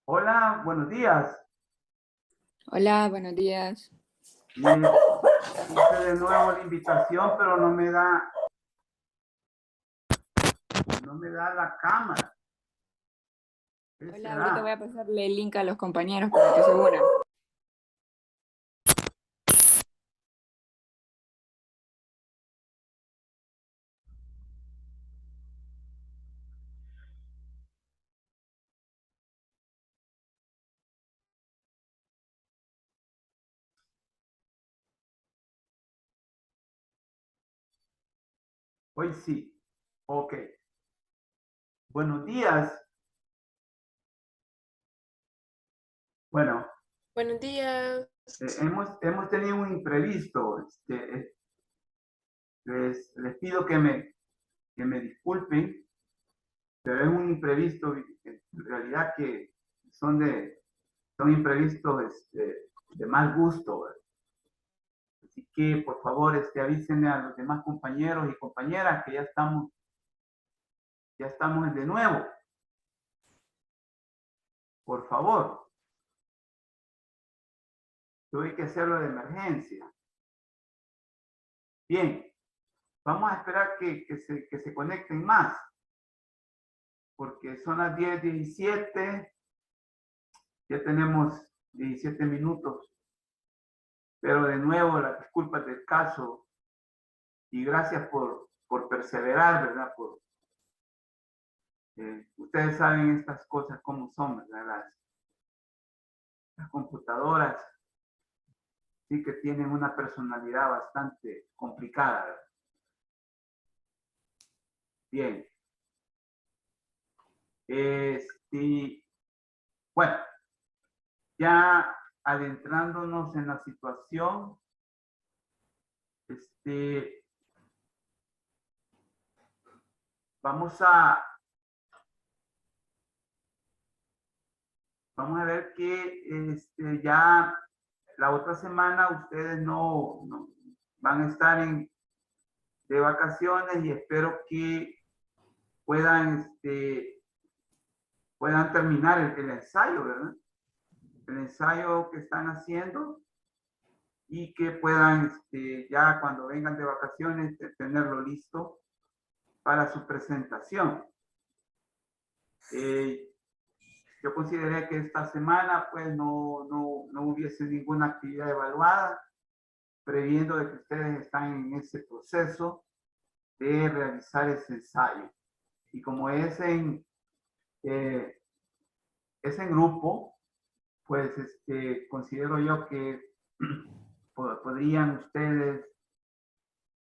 Hola, buenos días. Hola, buenos días. Le hice de nuevo la invitación, pero no me da la cámara. ¿Qué Hola, ahorita voy será? a pasarle el link a los compañeros para que se unan. Hoy sí. Ok. Buenos días. Bueno, Buenos días. hemos tenido un imprevisto. Les pido que me disculpen, pero es un imprevisto, en realidad que son imprevistos de mal gusto, ¿verdad? Así que, por favor, avísenle a los demás compañeros y compañeras que ya estamos de nuevo. Por favor, tuve que hacerlo de emergencia. Bien, vamos a esperar que se conecten más, porque son las 10:17, ya tenemos 17 minutos, pero de nuevo las disculpas del caso y gracias por perseverar, ¿verdad? Ustedes saben estas cosas cómo son, ¿verdad? Las computadoras sí que tienen una personalidad bastante complicada, ¿verdad? Bien. Bueno, ya adentrándonos en la situación, vamos a ver que ya la otra semana ustedes no van a estar de vacaciones y espero que puedan terminar el ensayo, ¿verdad? El ensayo que están haciendo y que puedan ya cuando vengan de vacaciones tenerlo listo para su presentación. Yo consideré que esta semana pues no hubiese ninguna actividad evaluada, previendo de que ustedes están en ese proceso de realizar ese ensayo. Y como es en grupo, pues considero yo que podrían ustedes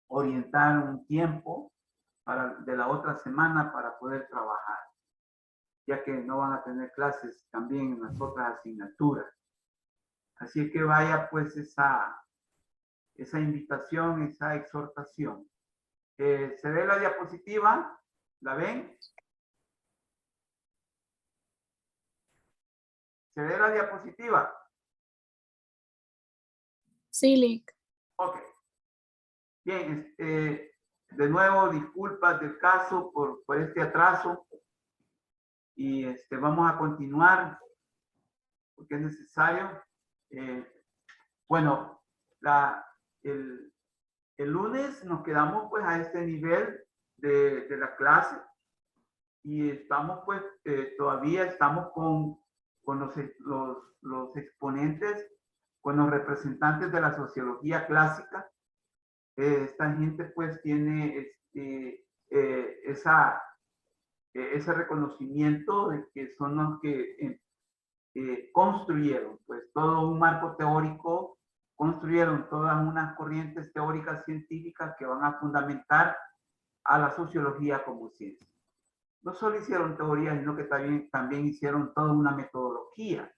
orientar un tiempo de la otra semana para poder trabajar, ya que no van a tener clases también en las otras asignaturas. Así que vaya pues esa invitación, esa exhortación. ¿Se ve la diapositiva? ¿La ven? ¿Se ve la diapositiva? Sí, Lick. Ok. Bien, de nuevo, disculpas del caso por este atraso y vamos a continuar porque es necesario. Bueno, el, el lunes nos quedamos pues a este nivel de la clase y estamos pues todavía estamos con los exponentes, con los representantes de la sociología clásica. Esta gente pues tiene ese reconocimiento de que son los que construyeron pues todo un marco teórico, construyeron todas unas corrientes teóricas científicas que van a fundamentar a la sociología como ciencia. No solo hicieron teoría, sino que también hicieron toda una metodología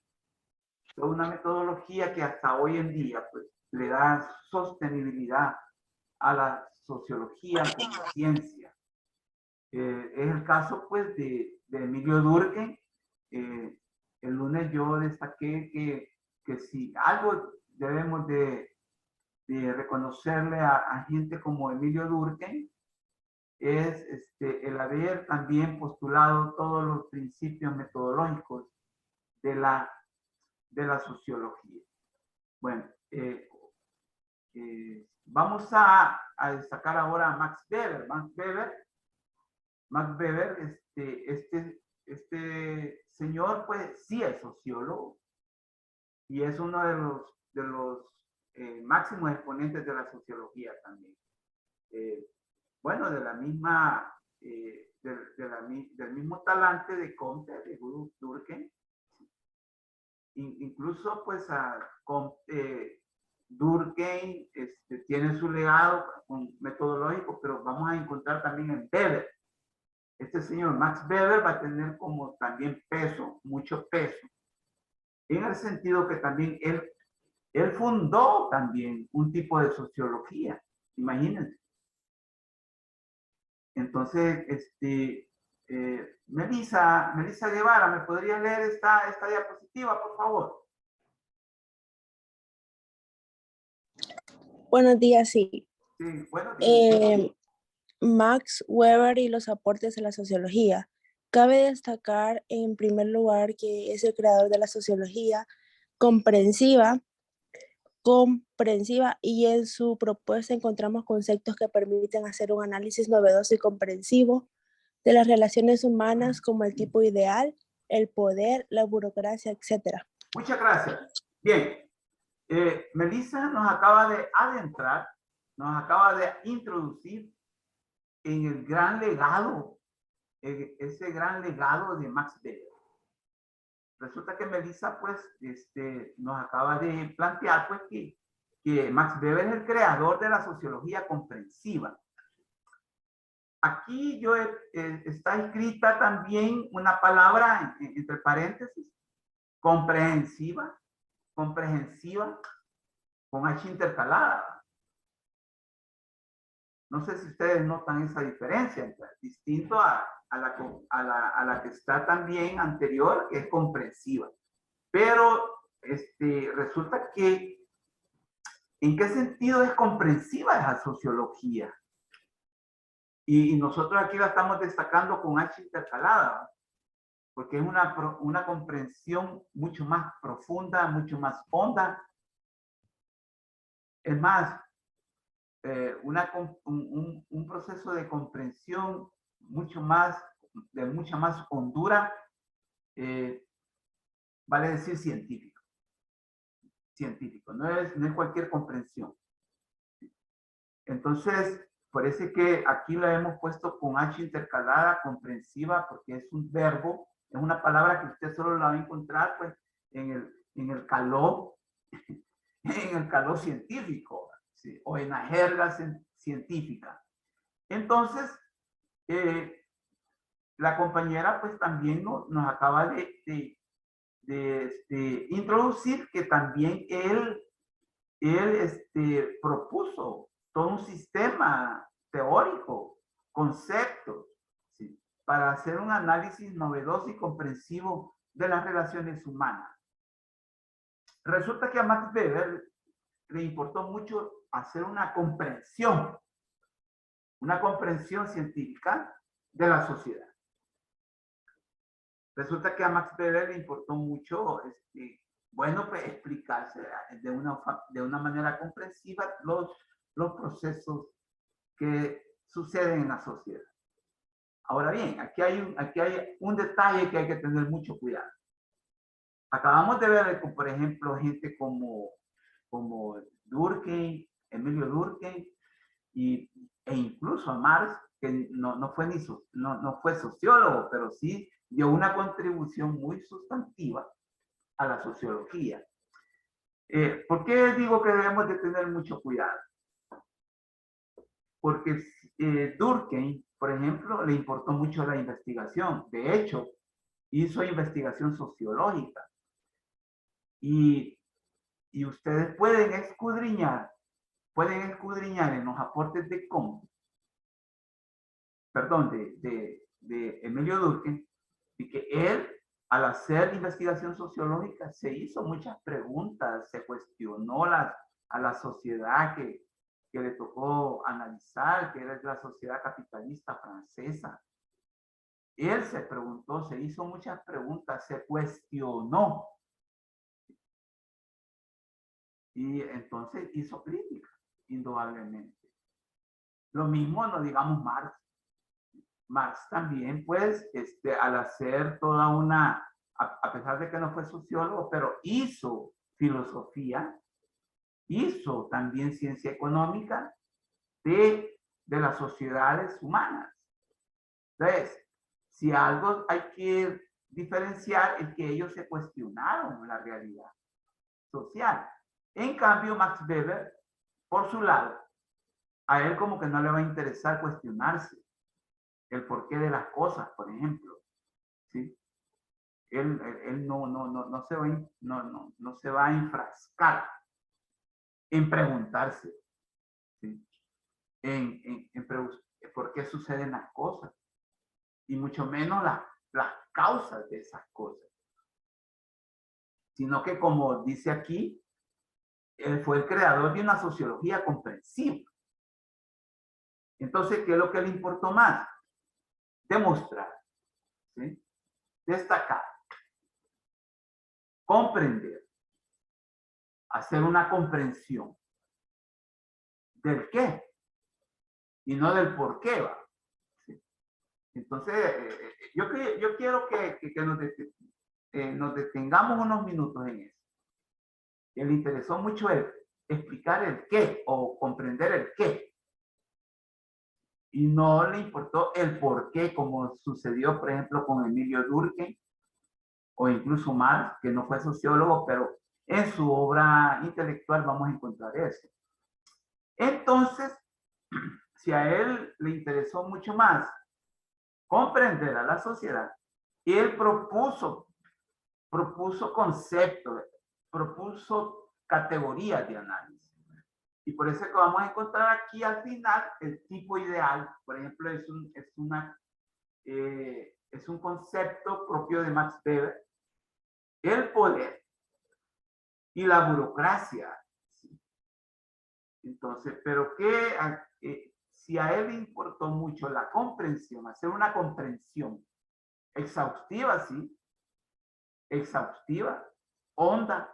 que hasta hoy en día pues le da sostenibilidad a la sociología como ciencia. Es el caso pues de Emilio Durkheim. El lunes yo destaqué que si algo debemos de reconocerle a gente como Emilio Durkheim es el haber también postulado todos los principios metodológicos de la sociología. Bueno, vamos a destacar ahora a Max Weber. Max Weber, este señor, pues sí es sociólogo y es uno de los máximos exponentes de la sociología también. Bueno, de la misma, del mismo talante de Comte, de Durkheim. Incluso, pues, Durkheim tiene su legado metodológico, pero vamos a encontrar también en Weber. Este señor Max Weber va a tener como también peso, mucho peso, en el sentido que también él fundó también un tipo de sociología, imagínense. Entonces, Melissa Guevara, ¿me podría leer esta diapositiva, por favor? Buenos días, sí. Sí, buenos días. Max Weber y los aportes a la sociología. Cabe destacar en primer lugar que es el creador de la sociología comprensiva y en su propuesta encontramos conceptos que permiten hacer un análisis novedoso y comprensivo de las relaciones humanas como el tipo ideal, el poder, la burocracia, etc. Muchas gracias. Bien, Melissa nos acaba de adentrar, nos acaba de introducir en el gran legado, ese gran legado de Max Weber. Resulta que Melissa, pues, nos acaba de plantear, pues, que Max Weber es el creador de la sociología comprensiva. Aquí está escrita también una palabra entre paréntesis, comprensiva, con H intercalada. No sé si ustedes notan esa diferencia, distinto a la que está también anterior, que es comprensiva. Pero resulta que, ¿en qué sentido es comprensiva esa sociología? Y nosotros aquí la estamos destacando con H intercalada, porque es una comprensión mucho más profunda, mucho más honda. Es más, un proceso de comprensión de mucha más hondura, vale decir científico. Científico, no es cualquier comprensión. Entonces, parece que aquí la hemos puesto con H intercalada, comprensiva, porque es un verbo, es una palabra que usted solo la va a encontrar, pues, en el calor científico, ¿sí? O en la jerga científica. Entonces, la compañera, pues, también nos acaba de introducir que también él propuso todo un sistema teórico, conceptos, ¿sí? Para hacer un análisis novedoso y comprensivo de las relaciones humanas. Resulta que a Max Weber le importó mucho hacer una comprensión científica de la sociedad. Resulta que a Max Weber le importó mucho, bueno, pues explicarse de una manera comprensiva los procesos que suceden en la sociedad. Ahora bien, aquí hay un detalle que hay que tener mucho cuidado. Acabamos de ver, por ejemplo, gente como Durkheim, Emilio Durkheim, e incluso a Marx, que no fue sociólogo, pero sí dio una contribución muy sustantiva a la sociología. ¿Por qué digo que debemos de tener mucho cuidado? Porque Durkheim, por ejemplo, le importó mucho la investigación. De hecho, hizo investigación sociológica. Y ustedes pueden escudriñar en los aportes de Comte, perdón, de Emilio Durkheim, y que él, al hacer investigación sociológica, se hizo muchas preguntas, se cuestionó a la sociedad que le tocó analizar, que era la sociedad capitalista francesa. Él se preguntó, se hizo muchas preguntas, se cuestionó. Y entonces hizo crítica, indudablemente. Lo mismo, no digamos Marx. Marx también, pues, al hacer toda una, a pesar de que no fue sociólogo, pero hizo filosofía, hizo también ciencia económica de las sociedades humanas. Entonces, si algo hay que diferenciar es que ellos se cuestionaron la realidad social. En cambio, Max Weber, por su lado, a él como que no le va a interesar cuestionarse el porqué de las cosas, por ejemplo. ¿Sí? Él no se va, no se va a enfrascar en preguntarse, ¿sí? en por qué suceden las cosas, y mucho menos las causas de esas cosas. Sino que, como dice aquí, él fue el creador de una sociología comprensiva. Entonces, ¿qué es lo que le importó más? Demostrar, ¿sí? Destacar, comprender, hacer una comprensión del qué y no del por qué va. ¿Sí? Entonces, yo quiero que nos detengamos unos minutos en eso. Le interesó mucho explicar el qué o comprender el qué. Y no le importó el por qué, como sucedió, por ejemplo, con Emilio Durkheim o incluso Marx, que no fue sociólogo, pero en su obra intelectual vamos a encontrar eso. Entonces, si a él le interesó mucho más comprender a la sociedad, él propuso conceptos, propuso categorías de análisis. Y por eso es que vamos a encontrar aquí al final el tipo ideal. Por ejemplo, es un concepto propio de Max Weber, el poder y la burocracia. ¿Sí? Entonces, pero si a él le importó mucho la comprensión, hacer una comprensión exhaustiva, ¿sí? Exhaustiva, honda.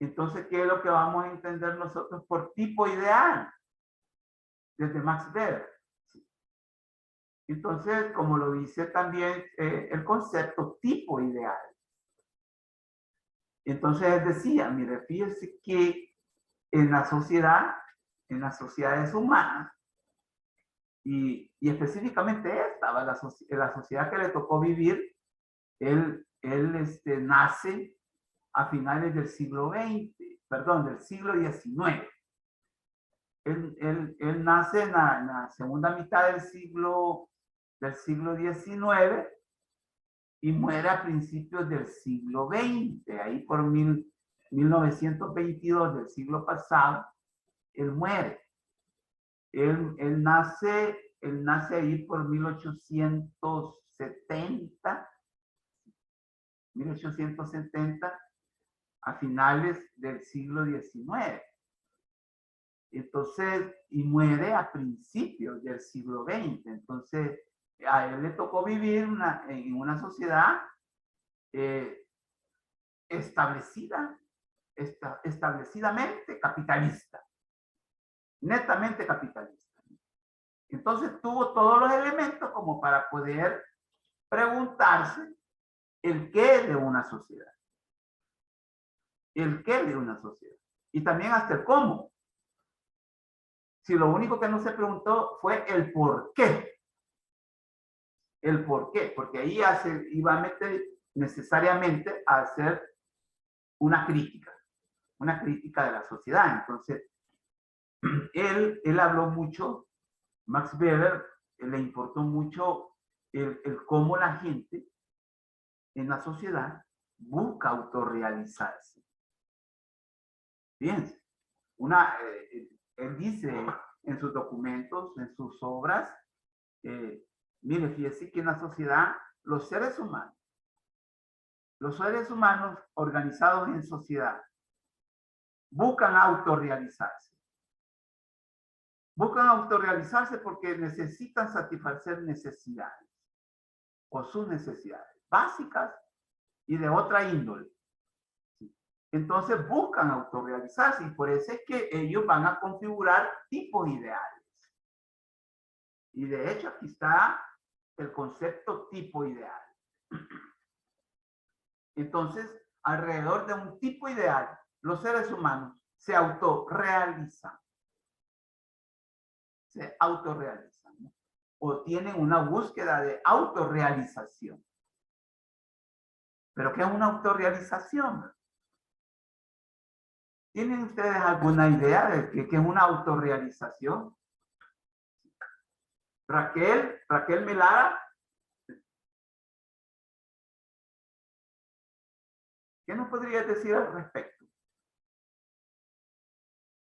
Entonces, ¿qué es lo que vamos a entender nosotros por tipo ideal? Desde Max Weber. ¿Sí? Entonces, como lo dice también el concepto tipo ideal. Entonces decía, mire, fíjese que en la sociedad, en las sociedades humanas, y específicamente esta, la sociedad que le tocó vivir, él nace a finales del siglo XX, perdón, del siglo XIX. Él nace en la segunda mitad del siglo XIX y muere a principios del siglo XX, ahí por 1922 del siglo pasado, él muere. Él nace ahí por 1870, a finales del siglo XIX. Entonces, y muere a principios del siglo XX. Entonces, a él le tocó vivir en una sociedad establecidamente capitalista, netamente capitalista. Entonces tuvo todos los elementos como para poder preguntarse el qué de una sociedad. El qué de una sociedad. Y también hasta el cómo. Si lo único que no se preguntó fue el por qué. El por qué, porque ahí iba a meter necesariamente a hacer una crítica de la sociedad. Entonces, él habló mucho, Max Weber le importó mucho el cómo la gente en la sociedad busca autorrealizarse. Fíjense, él dice en sus documentos, en sus obras, mire, fíjese que en la sociedad los seres humanos organizados en sociedad buscan autorrealizarse. Buscan autorrealizarse porque necesitan satisfacer necesidades. o sus necesidades básicas y de otra índole. Entonces buscan autorrealizarse y por eso es que ellos van a configurar tipos ideales. Y de hecho aquí está el concepto tipo ideal. Entonces, alrededor de un tipo ideal, los seres humanos se autorrealizan. Se autorrealizan, ¿no? O tienen una búsqueda de autorrealización. ¿Pero qué es una autorrealización? ¿Tienen ustedes alguna idea de qué es una autorrealización? Raquel Melara. ¿Qué nos podrías decir al respecto?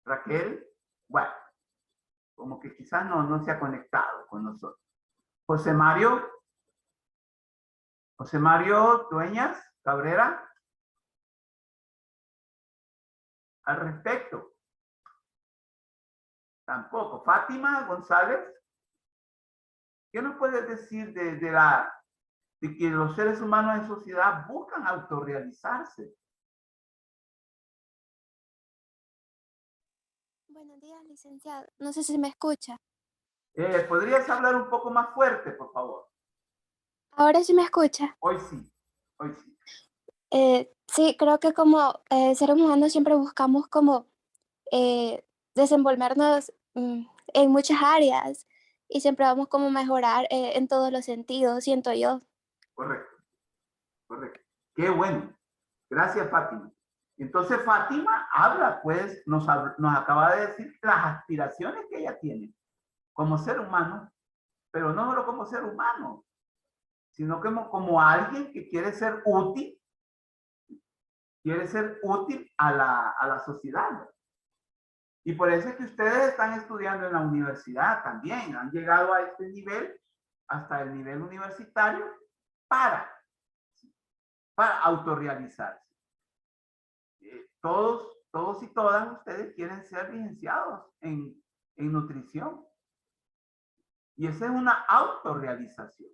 Raquel, bueno, como que quizás no se ha conectado con nosotros. José Mario Dueñas Cabrera. Al respecto. Tampoco. Fátima González. ¿Qué nos puedes decir de que los seres humanos en sociedad buscan autorrealizarse? Buenos días, licenciado. No sé si me escucha. ¿Podrías hablar un poco más fuerte, por favor? Ahora sí me escucha. Hoy sí, hoy sí. Sí, creo que como seres humanos siempre buscamos como desenvolvernos en muchas áreas y siempre vamos como mejorar en todos los sentidos, siento yo. Correcto, correcto. Qué bueno. Gracias, Fátima. Entonces, Fátima habla, pues, nos acaba de decir las aspiraciones que ella tiene como ser humano, pero no solo como ser humano, sino como alguien que quiere ser útil a la sociedad. Y por eso es que ustedes están estudiando en la universidad también, han llegado a este nivel, hasta el nivel universitario, para autorrealizarse. Todos y todas ustedes quieren ser licenciados en nutrición. Y esa es una autorrealización.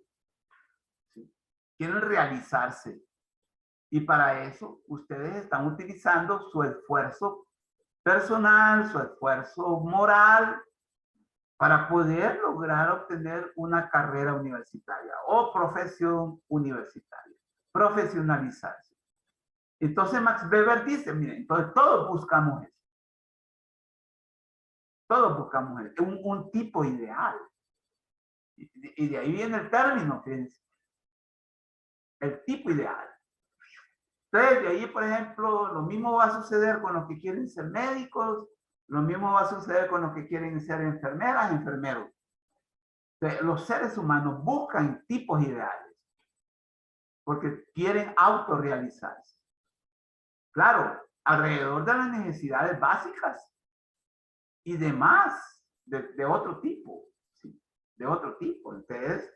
¿Sí? Quieren realizarse. Y para eso ustedes están utilizando su esfuerzo personal, su esfuerzo moral, para poder lograr obtener una carrera universitaria o profesión universitaria, profesionalizarse. Entonces Max Weber dice, miren, entonces todos buscamos eso. Todos buscamos eso, un tipo ideal. Y de ahí viene el término, fíjense. El tipo ideal. Entonces, de ahí, por ejemplo, lo mismo va a suceder con los que quieren ser médicos, lo mismo va a suceder con los que quieren ser enfermeras, enfermeros. Entonces, los seres humanos buscan tipos ideales porque quieren autorrealizarse. Claro, alrededor de las necesidades básicas y demás de otro tipo, ¿sí? De otro tipo. Entonces,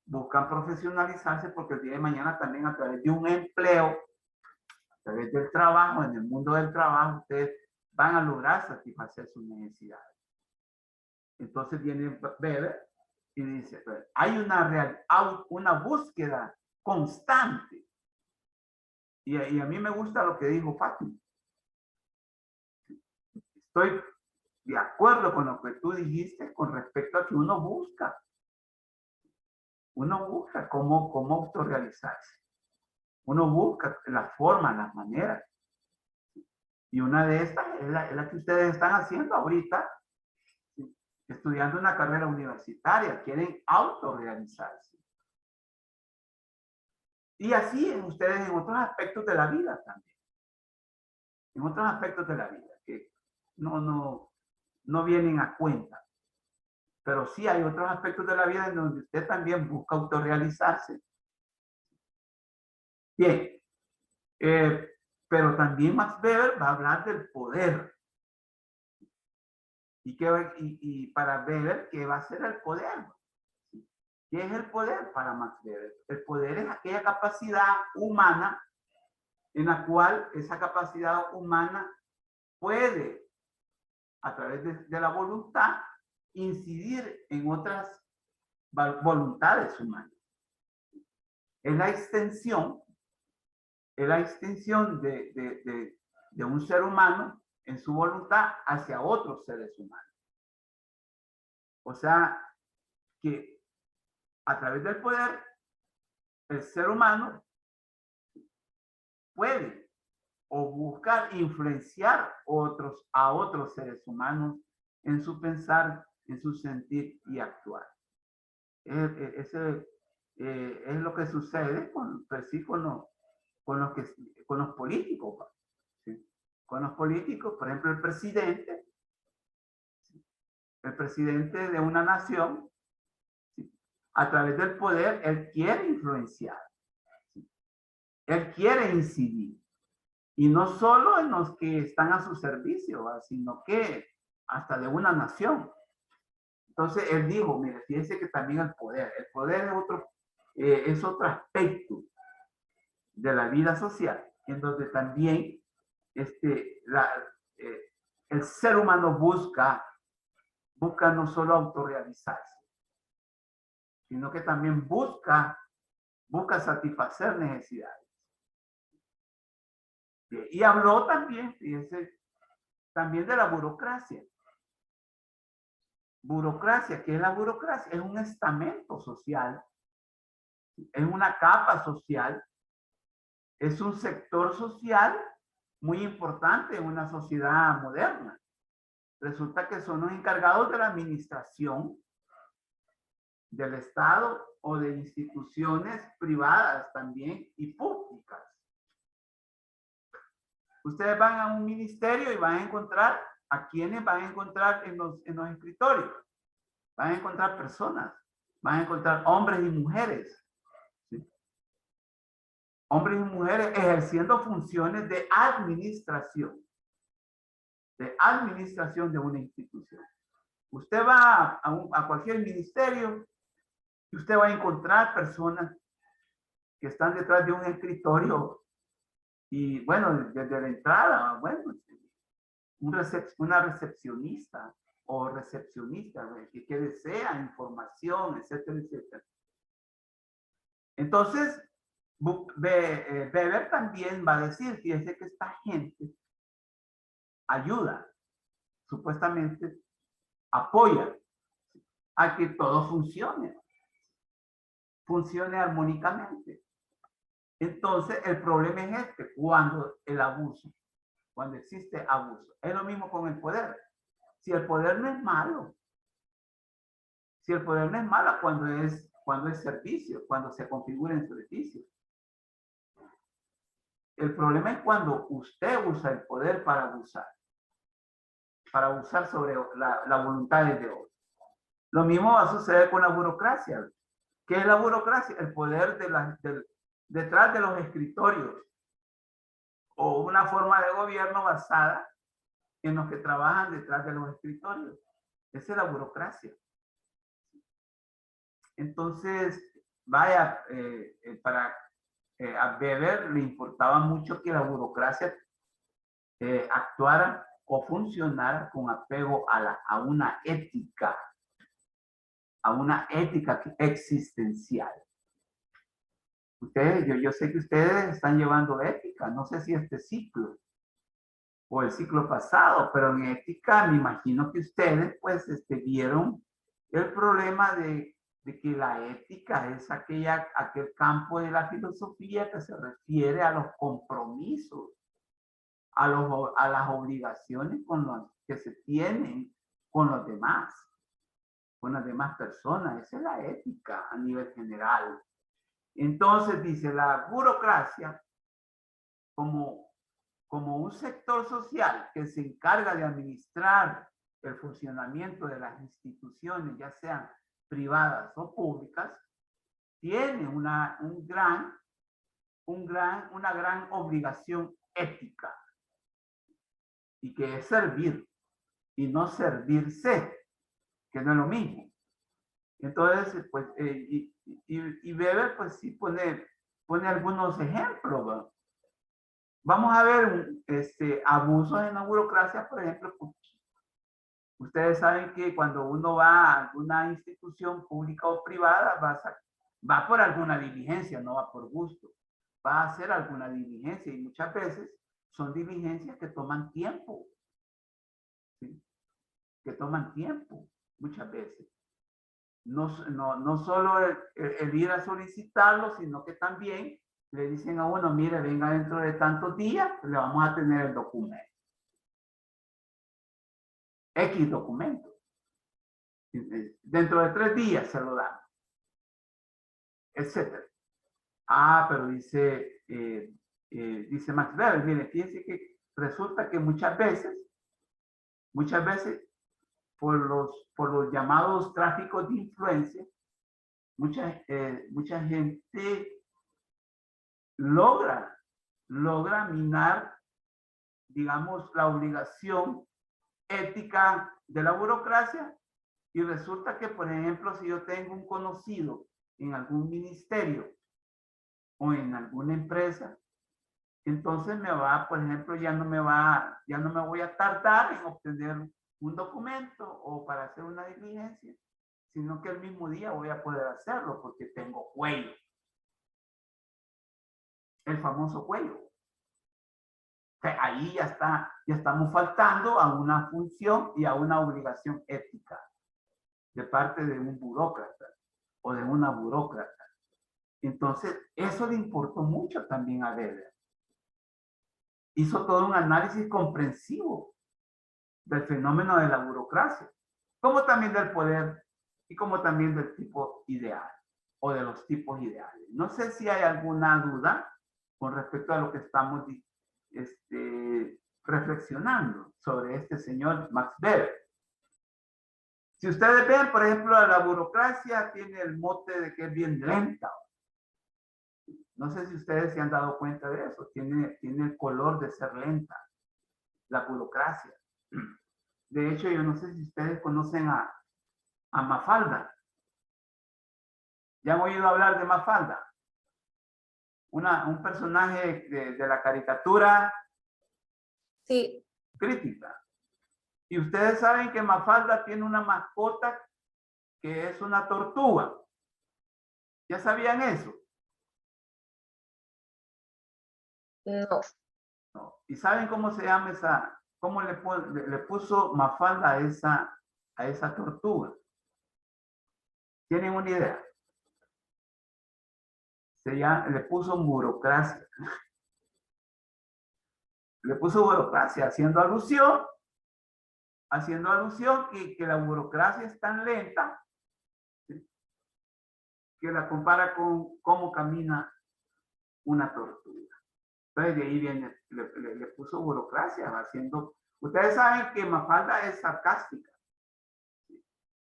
buscan profesionalizarse porque el día de mañana también a través de un empleo, a través del trabajo, en el mundo del trabajo, ustedes van a lograr satisfacer sus necesidades. Entonces viene Weber y dice, hay una búsqueda constante. Y a mí me gusta lo que dijo Fátima. Estoy de acuerdo con lo que tú dijiste con respecto a que uno busca cómo autorrealizarse. Uno busca la forma, las maneras. Y una de estas es la que ustedes están haciendo ahorita, estudiando una carrera universitaria, quieren autorrealizarse. Y así ustedes en otros aspectos de la vida también. En otros aspectos de la vida que no vienen a cuenta. Pero sí hay otros aspectos de la vida en donde usted también busca autorrealizarse. Bien. Pero también Max Weber va a hablar del poder. Y para Weber, ¿qué va a ser el poder? ¿Qué es el poder para Max Weber? El poder es aquella capacidad humana en la cual esa capacidad humana puede, a través de la voluntad, incidir en otras voluntades humanas. es la extensión de un ser humano en su voluntad hacia otros seres humanos. O sea, que a través del poder, el ser humano puede o buscar influenciar a otros seres humanos en su pensar, en su sentir y actuar. Ese es lo que sucede con los políticos. ¿Sí? Con los políticos, por ejemplo, el presidente de una nación, ¿sí? A través del poder, él quiere influenciar, ¿sí? Él quiere incidir. Y no solo en los que están a su servicio, sino que hasta de una nación. Entonces él dijo, mire, fíjense que también el poder es otro aspecto de la vida social, en donde también el ser humano busca no solo autorrealizarse, sino que también busca satisfacer necesidades. Y habló también, fíjense, también de la burocracia. Burocracia, ¿qué es la burocracia? Es un estamento social, es una capa social, es un sector social muy importante en una sociedad moderna. Resulta que son los encargados de la administración del Estado o de instituciones privadas también y públicas. Ustedes van a un ministerio y van a encontrar a quienes van a encontrar en los escritorios. Van a encontrar personas, van a encontrar hombres y mujeres. ¿Sí? Hombres y mujeres ejerciendo funciones de administración de una institución. Usted va a cualquier ministerio y usted va a encontrar personas que están detrás de un escritorio y bueno, desde la entrada, bueno, una recepcionista o recepcionista que desea información, etcétera, etcétera. Entonces, Weber también va a decir, fíjense que esta gente ayuda, supuestamente apoya a que todo funcione armónicamente. Entonces, el problema es cuando existe abuso. Es lo mismo con el poder. Si el poder no es malo, cuando es servicio, cuando se configura en servicio. El problema es cuando usted usa el poder para abusar sobre la voluntad de otros. Lo mismo va a suceder con la burocracia. ¿Qué es la burocracia? El poder detrás de los escritorios o una forma de gobierno basada en los que trabajan detrás de los escritorios. Esa es la burocracia. Entonces, vaya, a Weber le importaba mucho que la burocracia actuara o funcionara con apego a una ética existencial. Yo sé que ustedes están llevando ética, no sé si este ciclo o el ciclo pasado, pero en ética me imagino que ustedes pues vieron el problema de que la ética es aquel campo de la filosofía que se refiere a los compromisos, a las obligaciones que se tienen con los demás, con las demás personas. Esa es la ética a nivel general. Entonces dice, la burocracia como un sector social que se encarga de administrar el funcionamiento de las instituciones, ya sean privadas o públicas, tiene una gran obligación ética, y que es servir y no servirse, que no es lo mismo. Entonces, pues, y Weber, pues sí pone algunos ejemplos, ¿verdad? Vamos a ver abusos en la burocracia, por ejemplo. Ustedes saben que cuando uno va a una institución pública o privada, va por alguna diligencia, no va por gusto. Va a hacer alguna diligencia y muchas veces son diligencias que toman tiempo. ¿Sí? Que toman tiempo, muchas veces. No solo el ir a solicitarlo, sino que también le dicen a uno, mire, venga dentro de tantos días, le vamos a tener el documento. X documento. Dentro de 3 días se lo dan. Etcétera. Ah, pero dice Max Weber, mire, fíjense que resulta que muchas veces, por los llamados tráficos de influencia, mucha gente logra minar, digamos, la obligación ética de la burocracia y resulta que, por ejemplo, si yo tengo un conocido en algún ministerio o en alguna empresa, entonces por ejemplo, ya no me voy a tardar en obtener un documento o para hacer una diligencia, sino que el mismo día voy a poder hacerlo porque tengo cuello. El famoso cuello. O sea, ahí ya estamos faltando a una función y a una obligación ética de parte de un burócrata o de una burócrata. Entonces, eso le importó mucho también a Weber. Hizo todo un análisis comprensivo del fenómeno de la burocracia, como también del poder y como también del tipo ideal o de los tipos ideales. No sé si hay alguna duda con respecto a lo que estamos reflexionando sobre este señor Max Weber. Si ustedes ven, por ejemplo, la burocracia tiene el mote de que es bien lenta. No sé si ustedes se han dado cuenta de eso. Tiene el color de ser lenta, la burocracia. De hecho, yo no sé si ustedes conocen a Mafalda. ¿Ya han oído hablar de Mafalda? Un personaje de la caricatura Sí, crítica. Y ustedes saben que Mafalda tiene una mascota que es una tortuga. ¿Ya sabían eso? no. No. ¿Y saben cómo se llama cómo le puso Mafalda a esa tortuga? ¿Tienen una idea? Le puso burocracia. Le puso burocracia, haciendo alusión que la burocracia es tan lenta, ¿sí?, que la compara con cómo camina una tortuga. Entonces de ahí viene, le puso burocracia, ustedes saben que Mafalda es sarcástica, ¿sí?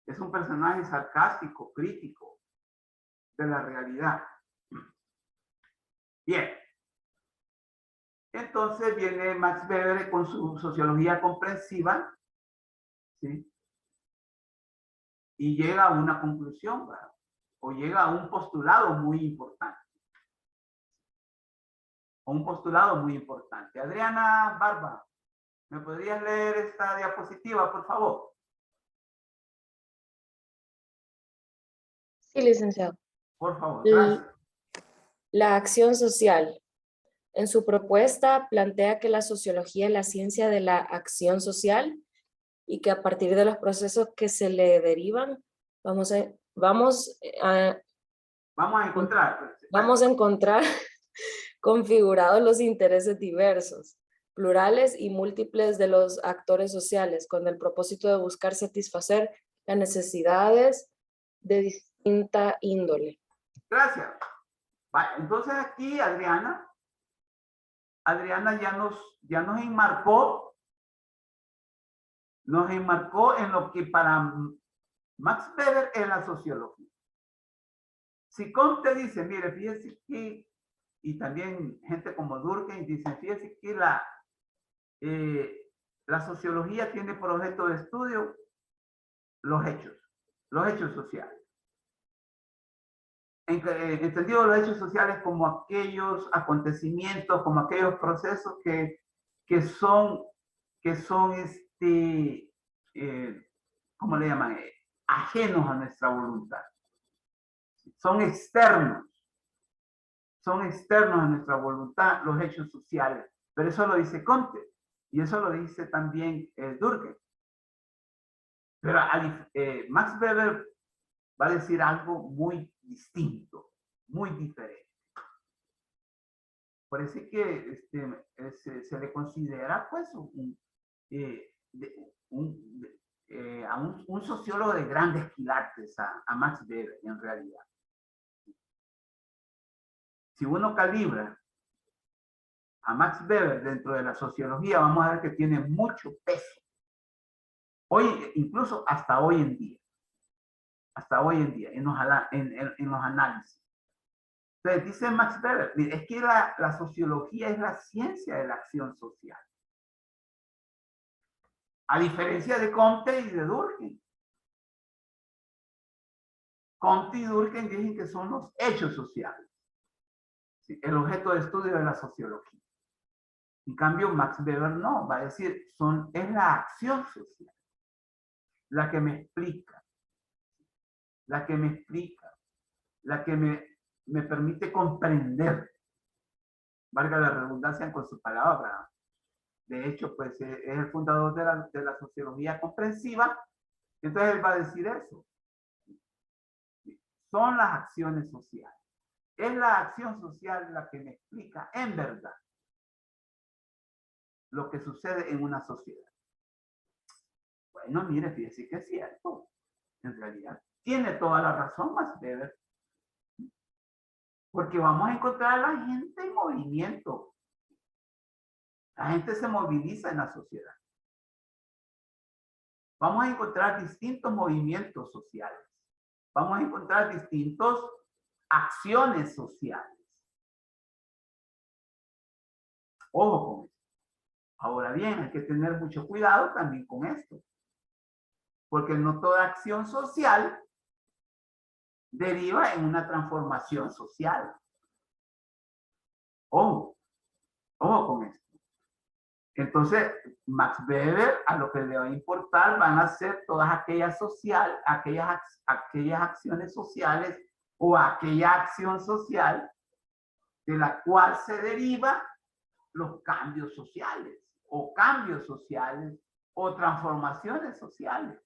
Es un personaje sarcástico, crítico de la realidad. Bien. Entonces viene Max Weber con su sociología comprensiva, ¿sí?, y llega a una conclusión, ¿verdad?, o llega a un postulado muy importante. Adriana Barba, ¿me podrías leer esta diapositiva, por favor? Sí, licenciado. Por favor, gracias. La acción social. En su propuesta plantea que la sociología es la ciencia de la acción social y que a partir de los procesos que se le derivan, vamos a encontrar configurados los intereses diversos, plurales y múltiples de los actores sociales, con el propósito de buscar satisfacer las necesidades de distinta índole. Gracias. Vale, entonces aquí Adriana ya nos enmarcó en lo que para Max Weber es la sociología. Si Comte dice, mire, fíjese que, y también gente como Durkheim dice, fíjese que la sociología tiene por objeto de estudio los hechos sociales. Entendido los hechos sociales como aquellos acontecimientos, como aquellos procesos que son ¿cómo le llaman? Ajenos a nuestra voluntad. Son externos. Son externos a nuestra voluntad los hechos sociales. Pero eso lo dice Comte. Y eso lo dice también Durkheim. Pero Max Weber va a decir algo muy distinto, muy diferente. Por eso que se le considera pues un sociólogo de grandes quilates a Max Weber en realidad. Si uno calibra a Max Weber dentro de la sociología, vamos a ver que tiene mucho peso. Hoy, incluso hasta hoy en día. Hasta hoy en día, en los análisis. Entonces, dice Max Weber, es que la sociología es la ciencia de la acción social. A diferencia de Comte y de Durkheim. Comte y Durkheim dicen que son los hechos sociales. ¿Sí? El objeto de estudio de la sociología. En cambio, Max Weber no, va a decir, es la acción social la que me explica, la que me permite comprender, valga la redundancia con su palabra. De hecho, pues es el fundador de la sociología comprensiva, entonces él va a decir eso. Son las acciones sociales. Es la acción social la que me explica en verdad lo que sucede en una sociedad. Bueno, mire, fíjese que es cierto. En realidad, tiene toda la razón Max Weber. Porque vamos a encontrar a la gente en movimiento. La gente se moviliza en la sociedad. Vamos a encontrar distintos movimientos sociales. Vamos a encontrar distintas acciones sociales. Ojo con esto. Ahora bien, hay que tener mucho cuidado también con esto. Porque no toda acción social deriva en una transformación social. Ojo con esto. Entonces, Max Weber a lo que le va a importar van a ser todas aquellas acciones sociales o aquella acción social de la cual se deriva los cambios sociales o transformaciones sociales.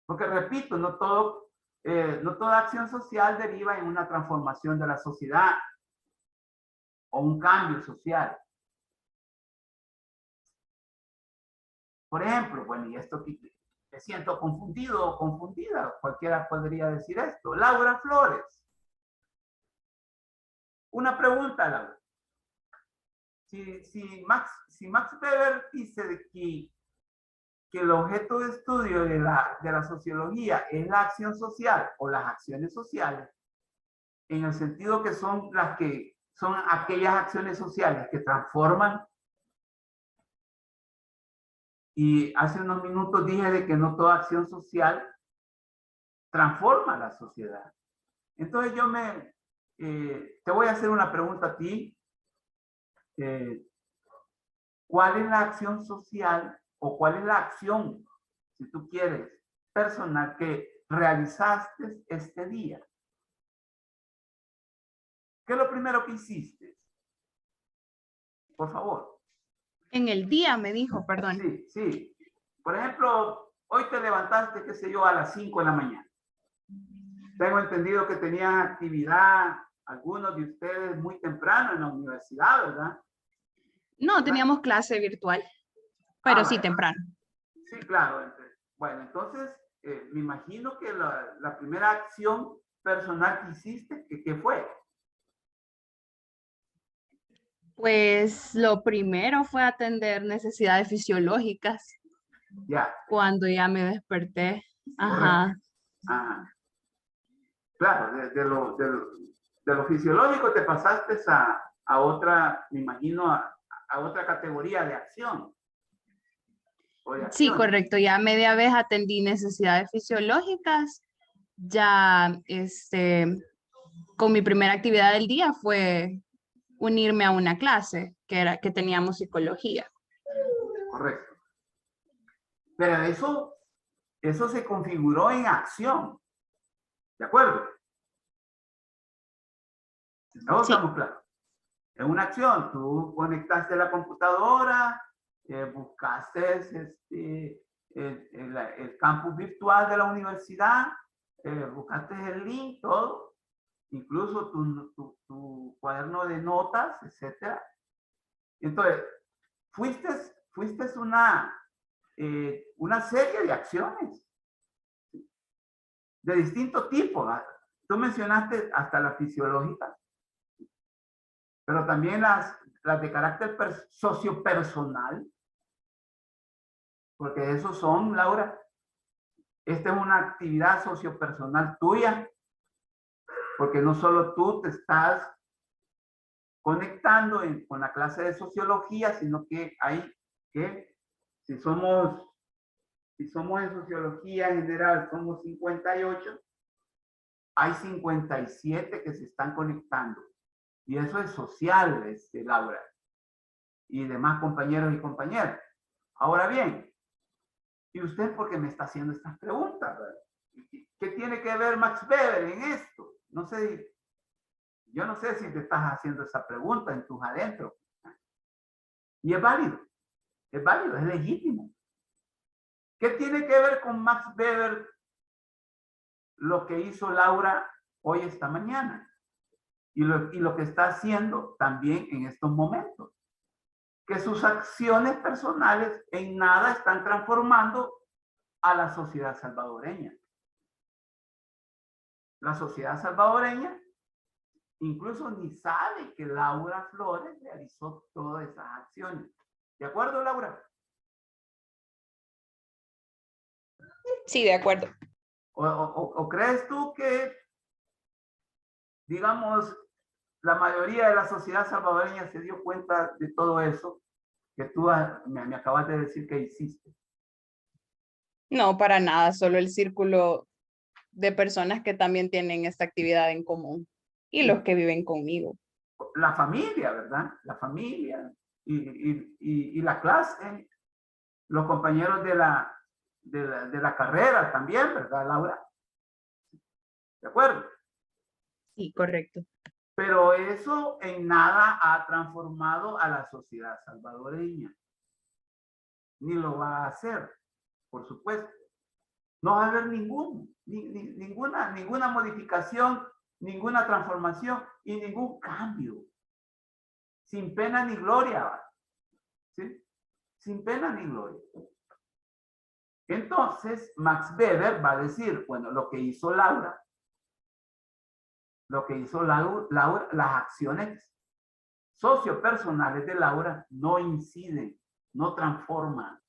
Porque repito, no toda acción social deriva en una transformación de la sociedad o un cambio social. Por ejemplo, bueno, y esto me siento confundido o confundida, cualquiera podría decir esto. Laura Flores. Una pregunta, Laura. Si Max Weber dice que el objeto de estudio de la sociología es la acción social o las acciones sociales, en el sentido que son aquellas acciones sociales que transforman. Y hace unos minutos dije de que no toda acción social transforma la sociedad. Entonces te voy a hacer una pregunta a ti. ¿Cuál es la acción social o cuál es la acción, si tú quieres, personal que realizaste este día? ¿Qué es lo primero que hiciste? Por favor. En el día me dijo, perdón. Sí. Por ejemplo, hoy te levantaste, qué sé yo, a las 5 de la mañana. Tengo entendido que tenían actividad, algunos de ustedes muy temprano en la universidad, ¿verdad? No, teníamos clase virtual, pero sí bueno. temprano. Sí, claro. Bueno, entonces, me imagino que la primera acción personal que hiciste, ¿qué fue? Pues lo primero fue atender necesidades fisiológicas. Ya. Cuando ya me desperté. Ajá. Ajá. Claro, de lo fisiológico te pasaste a otra, me imagino, a otra categoría de acción. Sí, correcto. Ya media vez atendí necesidades fisiológicas. Ya, con mi primera actividad del día fue unirme a una clase que teníamos psicología. Correcto. Pero eso se configuró en acción. ¿De acuerdo? Todos Sí. estamos claros. Es una acción. Tú conectaste la computadora, buscaste el campus virtual de la universidad, buscaste el link, todo, incluso tu cuaderno de notas, etcétera. Entonces, fuiste una serie de acciones de distinto tipo. ¿Verdad? Tú mencionaste hasta la fisiológica, pero también las de carácter sociopersonal, porque esos son, Laura, esta es una actividad sociopersonal tuya, porque no solo tú te estás conectando con la clase de sociología, sino que hay que, si somos en sociología general, somos 58, hay 57 que se están conectando. Y eso es social, Laura, y demás compañeros y compañeras. Ahora bien, ¿y usted por qué me está haciendo estas preguntas? ¿Qué tiene que ver Max Weber en esto? No sé, yo no sé si te estás haciendo esa pregunta en tus adentros. Y es válido, es legítimo. ¿Qué tiene que ver con Max Weber lo que hizo Laura hoy, esta mañana? Y lo que está haciendo también en estos momentos. Que sus acciones personales en nada están transformando a la sociedad salvadoreña. La sociedad salvadoreña incluso ni sabe que Laura Flores realizó todas esas acciones. ¿De acuerdo, Laura? Sí, de acuerdo. ¿O crees tú que, digamos, la mayoría de la sociedad salvadoreña se dio cuenta de todo eso que tú me acabas de decir que hiciste? No, para nada, solo el círculo de personas que también tienen esta actividad en común y Sí. los que viven conmigo. La familia, ¿verdad? La familia y la clase, los compañeros de la carrera también, ¿verdad, Laura? ¿De acuerdo? Sí, correcto. Pero eso en nada ha transformado a la sociedad salvadoreña. Ni lo va a hacer, por supuesto. No va a haber ninguna modificación, ninguna transformación y ningún cambio. Sin pena ni gloria. ¿Sí? Sin pena ni gloria. Entonces, Max Weber va a decir, bueno, lo que hizo Laura, las acciones sociopersonales de Laura no inciden, no transforman.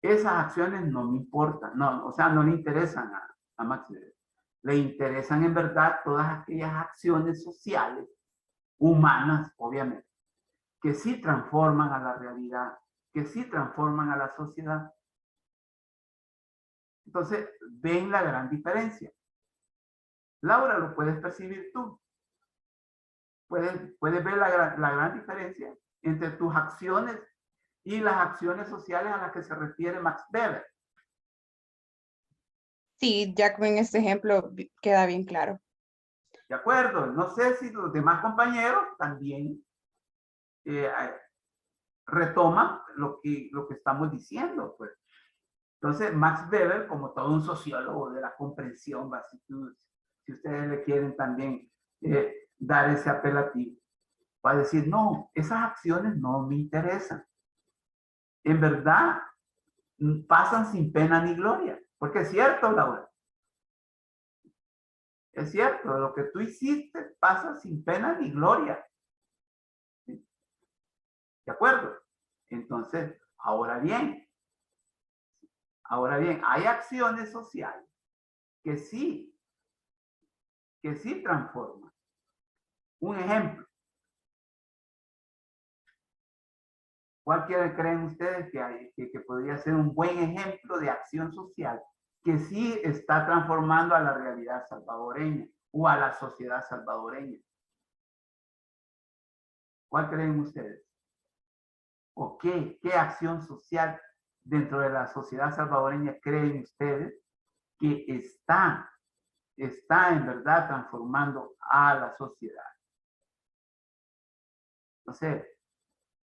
Esas acciones no me importan, no, o sea, no le interesan a Max Weber. Le interesan en verdad todas aquellas acciones sociales, humanas, obviamente, que sí transforman a la realidad, que sí transforman a la sociedad. Entonces, ven la gran diferencia. Laura, lo puedes percibir tú. Puedes ver la gran diferencia entre tus acciones y las acciones sociales a las que se refiere Max Weber. Sí, ya con este ejemplo queda bien claro. De acuerdo, no sé si los demás compañeros también retoman lo que estamos diciendo, pues. Entonces, Max Weber, como todo un sociólogo de la comprensión, si ustedes le quieren también dar ese apelativo, va a decir, no, esas acciones no me interesan. En verdad, pasan sin pena ni gloria. Porque es cierto, Laura. Es cierto, lo que tú hiciste pasa sin pena ni gloria. ¿De acuerdo? Entonces, ahora bien, hay acciones sociales que sí transforman. Un ejemplo. ¿Cuál creen ustedes que podría ser un buen ejemplo de acción social que sí está transformando a la realidad salvadoreña o a la sociedad salvadoreña? ¿Cuál creen ustedes? ¿O qué acción social dentro de la sociedad salvadoreña creen ustedes que está está en verdad transformando a la sociedad. No sé,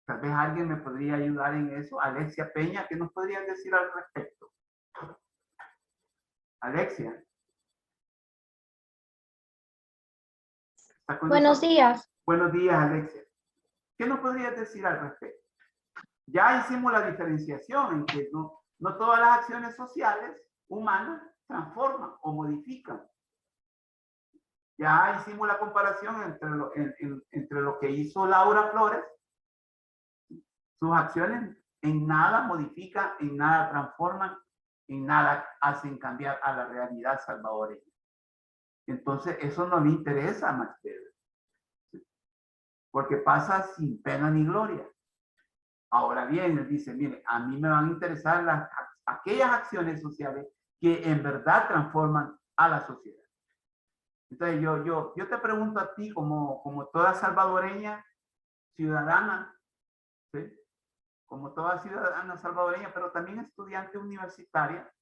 tal vez alguien me podría ayudar en eso. Alexia Peña, ¿qué nos podrías decir al respecto? Alexia. ¿Está con Buenos nosotros? días. Buenos días, Alexia. ¿Qué nos podrías decir al respecto? Ya hicimos la diferenciación en que no todas las acciones sociales humanas transforman o modifican. Ya hicimos la comparación entre lo que hizo Laura Flores. Sus acciones en nada modifican, en nada transforman, en nada hacen cambiar a la realidad salvadoreña. Entonces, eso no le interesa a Max Weber, porque pasa sin pena ni gloria. Ahora bien, él dice, mire, a mí me van a interesar aquellas acciones sociales que en verdad transforman a la sociedad. Entonces, yo te pregunto a ti, como toda salvadoreña ciudadana, ¿sí? Como toda ciudadana salvadoreña, pero también estudiante universitaria,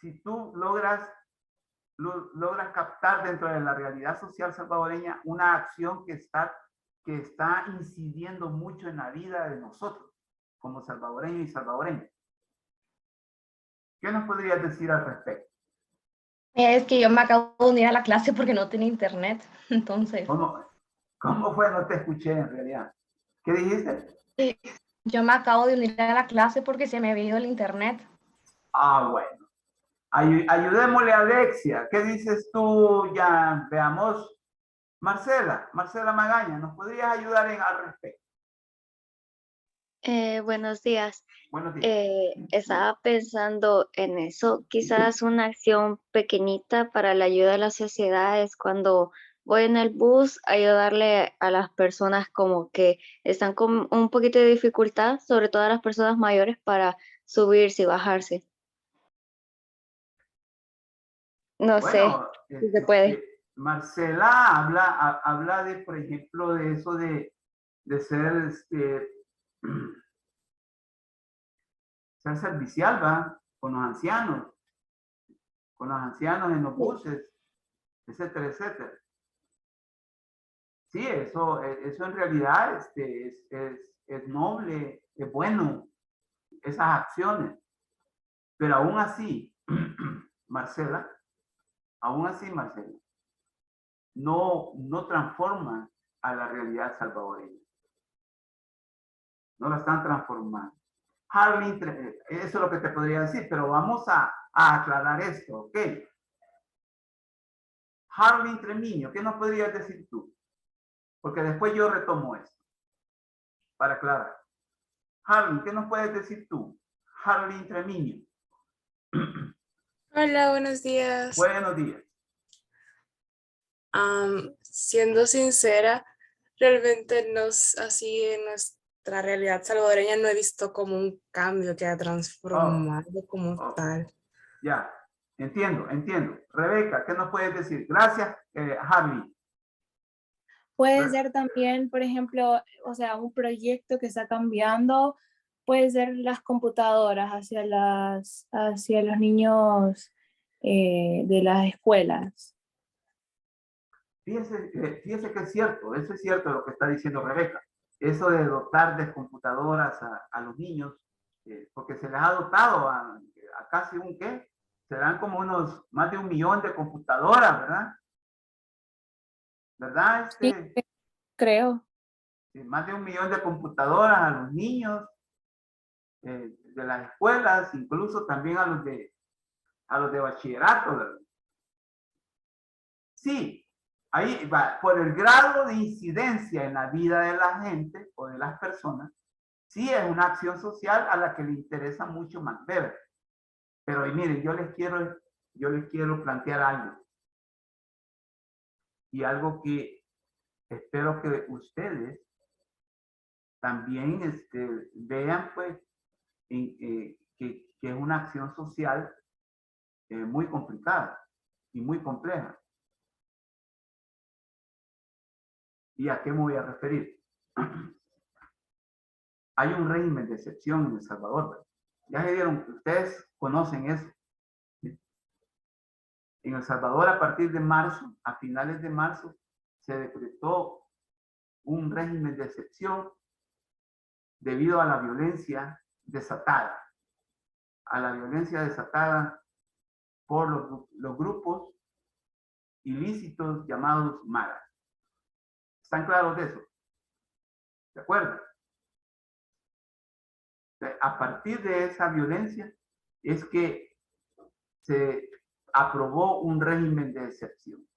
si tú logras captar dentro de la realidad social salvadoreña una acción que está incidiendo mucho en la vida de nosotros, como salvadoreños y salvadoreñas. ¿Qué nos podrías decir al respecto? Es que yo me acabo de unir a la clase porque no tenía internet, entonces. ¿Cómo fue? No te escuché en realidad. ¿Qué dijiste? Yo me acabo de unir a la clase porque se me había ido el internet. Ah, bueno. Ayudémosle a Alexia. ¿Qué dices tú? Ya veamos. Marcela Magaña, ¿nos podrías ayudar al respecto? Buenos días. Buenos días. Estaba pensando en eso. Quizás una acción pequeñita para la ayuda de la sociedad es cuando voy en el bus ayudarle a las personas como que están con un poquito de dificultad, sobre todo a las personas mayores, para subirse y bajarse. No sé si se puede. Marcela habla de, por ejemplo, de eso de ser ser servicial, ¿va? Con los ancianos en los buses, etcétera, etcétera. Sí, eso en realidad es noble, es bueno, esas acciones. Pero aún así, Marcela, no transforman a la realidad salvadoreña. No la están transformando. Harley, eso es lo que te podría decir, pero vamos a aclarar esto, ¿ok? Harley Tremiño, ¿qué nos podrías decir tú? Porque después yo retomo esto, para aclarar. Harley, ¿qué nos puedes decir tú? Harley Tremiño. Hola, buenos días. Buenos días. Siendo sincera, realmente así en nuestra realidad salvadoreña no he visto como un cambio que ha transformado como tal. Ya, entiendo. Rebeca, ¿qué nos puedes decir? Gracias, Harley. Puede ser también, por ejemplo, o sea, un proyecto que está cambiando, puede ser las computadoras hacia los niños de las escuelas. Fíjese que es cierto, eso es cierto lo que está diciendo Rebeca. Eso de dotar de computadoras a los niños, porque se les ha dotado a casi serán como más de 1 millón de computadoras, ¿verdad? ¿Verdad? Sí, creo. Sí, más de 1 millón de computadoras a los niños de las escuelas, incluso también a los de bachillerato, ¿verdad? Sí, ahí va, por el grado de incidencia en la vida de la gente o de las personas, sí es una acción social a la que le interesa mucho Max Weber. Pero miren, yo les quiero plantear algo. Y algo que espero que ustedes también vean, pues, que es una acción social muy complicada y muy compleja. ¿Y a qué me voy a referir? Hay un régimen de excepción en El Salvador, ¿verdad? Ya se dieron, ustedes conocen eso. En El Salvador, a partir de marzo, a finales de marzo, se decretó un régimen de excepción debido a la violencia desatada. A la violencia desatada por los grupos ilícitos llamados maras. ¿Están claros de eso? ¿De acuerdo? A partir de esa violencia es que se aprobó un régimen de excepción.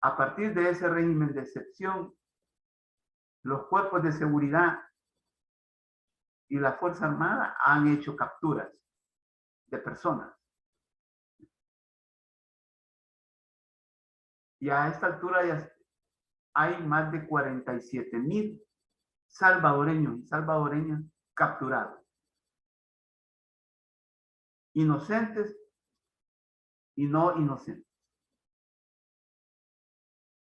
A partir de ese régimen de excepción, los cuerpos de seguridad y la Fuerza Armada han hecho capturas de personas. Y a esta altura ya hay más de 47,000 salvadoreños y salvadoreñas capturados. Inocentes y no inocentes.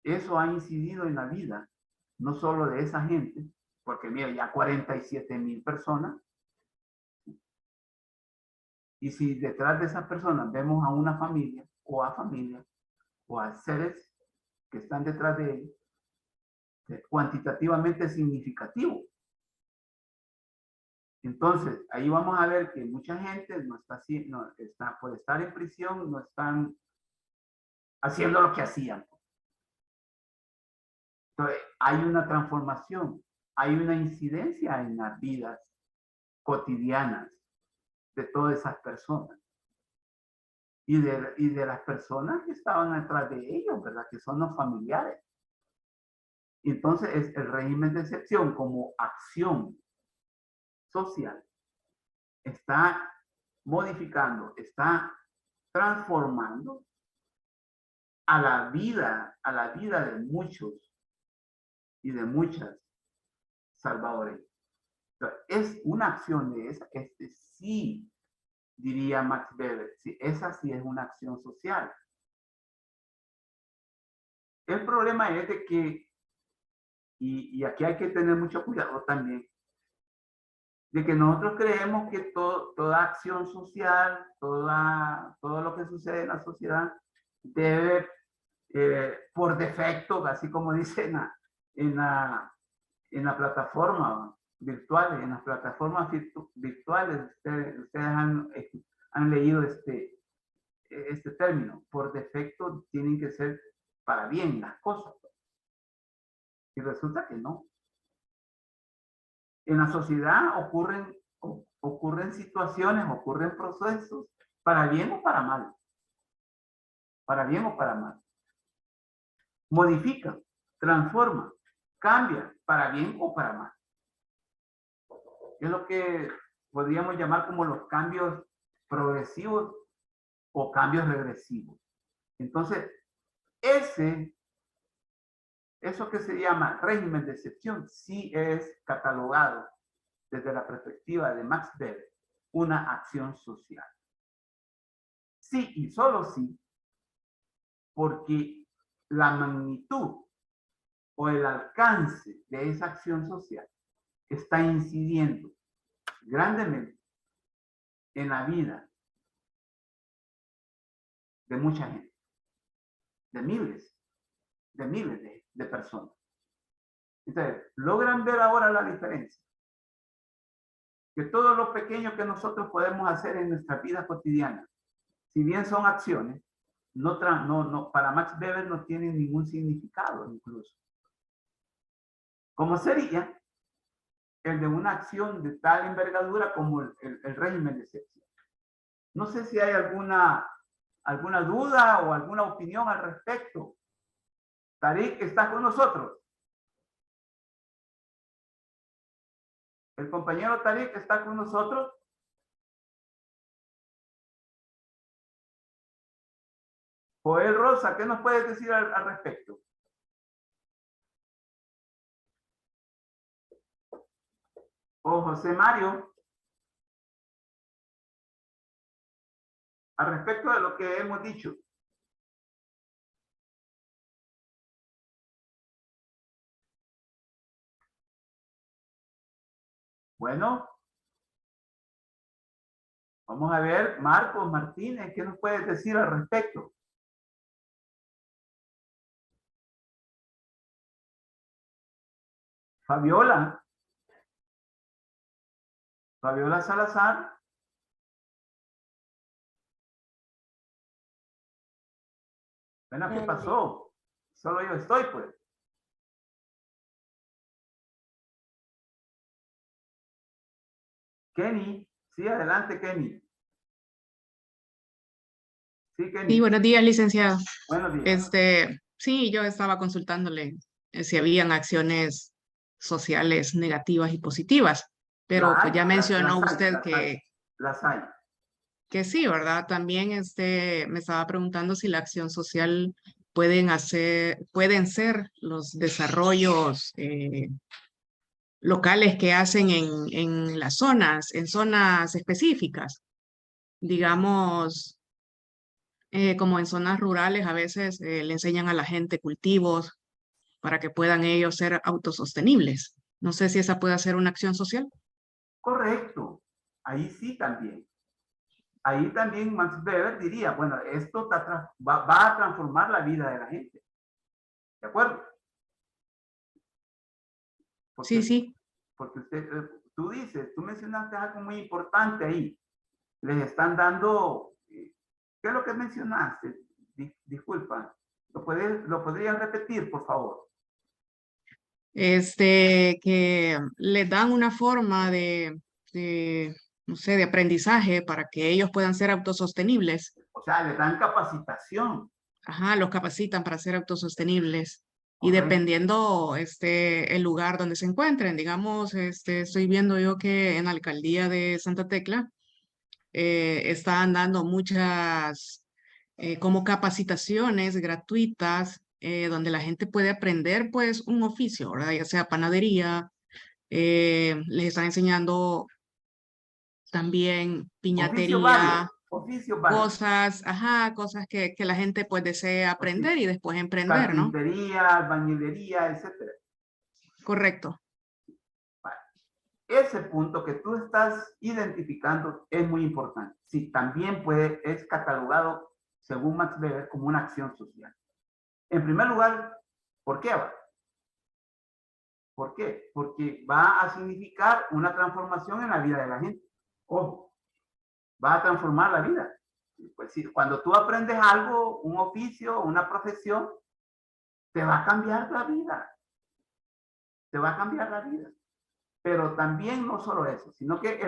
Eso ha incidido en la vida, no solo de esa gente, porque mira, ya 47,000 personas. Y si detrás de esas personas vemos a una familia o a seres que están detrás de ellos, cuantitativamente significativo. Entonces, ahí vamos a ver que mucha gente no está por estar en prisión, no están haciendo lo que hacían. Entonces, hay una transformación, hay una incidencia en las vidas cotidianas de todas esas personas. Y de las personas que estaban detrás de ellos, ¿verdad? Que son los familiares. Entonces, es el régimen de excepción como acción social. Está modificando, está transformando a la vida de muchos y de muchas salvadoreñas. Es una acción de esa, sí, diría Max Weber, sí, esa sí es una acción social. El problema es de que, y aquí hay que tener mucho cuidado también, de que nosotros creemos que toda acción social, todo lo que sucede en la sociedad debe, por defecto, así como dice en la plataforma virtual, en las plataformas virtuales, ustedes han leído este término, por defecto tienen que ser para bien las cosas. Y resulta que no. En la sociedad ocurren situaciones, ocurren procesos, para bien o para mal. Para bien o para mal. Modifica, transforma, cambia, para bien o para mal. Es lo que podríamos llamar como los cambios progresivos o cambios regresivos. Entonces, eso que se llama régimen de excepción, sí es catalogado desde la perspectiva de Max Weber una acción social. Sí y solo sí, porque la magnitud o el alcance de esa acción social está incidiendo grandemente en la vida de mucha gente, de miles de personas. Entonces, logran ver ahora la diferencia. Que todo lo pequeño que nosotros podemos hacer en nuestra vida cotidiana, si bien son acciones, para Max Weber no tienen ningún significado incluso. Como sería el de una acción de tal envergadura como el régimen de excepción. No sé si hay alguna duda o alguna opinión al respecto. Tarik, ¿estás con nosotros? ¿El compañero Tarik está con nosotros? Joel Rosa, ¿qué nos puedes decir al respecto? O José Mario, al respecto de lo que hemos dicho. Bueno, Vamos a ver, Marcos Martínez, ¿qué nos puedes decir al respecto? Fabiola. Fabiola Salazar. Bueno, ¿qué pasó? Solo yo estoy, pues. Kenny. Sí, adelante, Kenny. Sí, Kenny. Sí, buenos días, licenciado. Buenos días. Sí, yo estaba consultándole si habían acciones sociales negativas y positivas, pero pues ya mencionó usted Las hay. que sí, ¿verdad? También me estaba preguntando si la acción social pueden ser los desarrollos locales que hacen en las zonas, en zonas específicas. Digamos, como en zonas rurales a veces le enseñan a la gente cultivos para que puedan ellos ser autosostenibles. No sé si esa puede ser una acción social. Correcto. Ahí sí también. Ahí también Max Weber diría, bueno, esto va a transformar la vida de la gente. ¿De acuerdo? Porque, sí. Porque tú mencionaste algo muy importante ahí. Les están dando, ¿qué es lo que mencionaste? Disculpa, ¿lo podrías repetir, por favor? Que les dan una forma no sé, de aprendizaje para que ellos puedan ser autosostenibles. O sea, les dan capacitación. Ajá, los capacitan para ser autosostenibles. Y Correcto. dependiendo el lugar donde se encuentren, digamos, estoy viendo yo que en la alcaldía de Santa Tecla están dando muchas como capacitaciones gratuitas donde la gente puede aprender pues un oficio, ¿verdad? Ya sea panadería, les están enseñando también piñatería, oficio válido. Cosas que la gente pues desea aprender y después emprender, ¿no? Carpintería, albañilería, etcétera. Correcto. Vale. Ese punto que tú estás identificando es muy importante. Sí, también es catalogado, según Max Weber, como una acción social. En primer lugar, ¿por qué? ¿Por qué? Porque va a significar una transformación en la vida de la gente. Ojo, va a transformar la vida. Pues sí, cuando tú aprendes algo, un oficio, una profesión, te va a cambiar la vida. Te va a cambiar la vida. Pero también no solo eso, sino que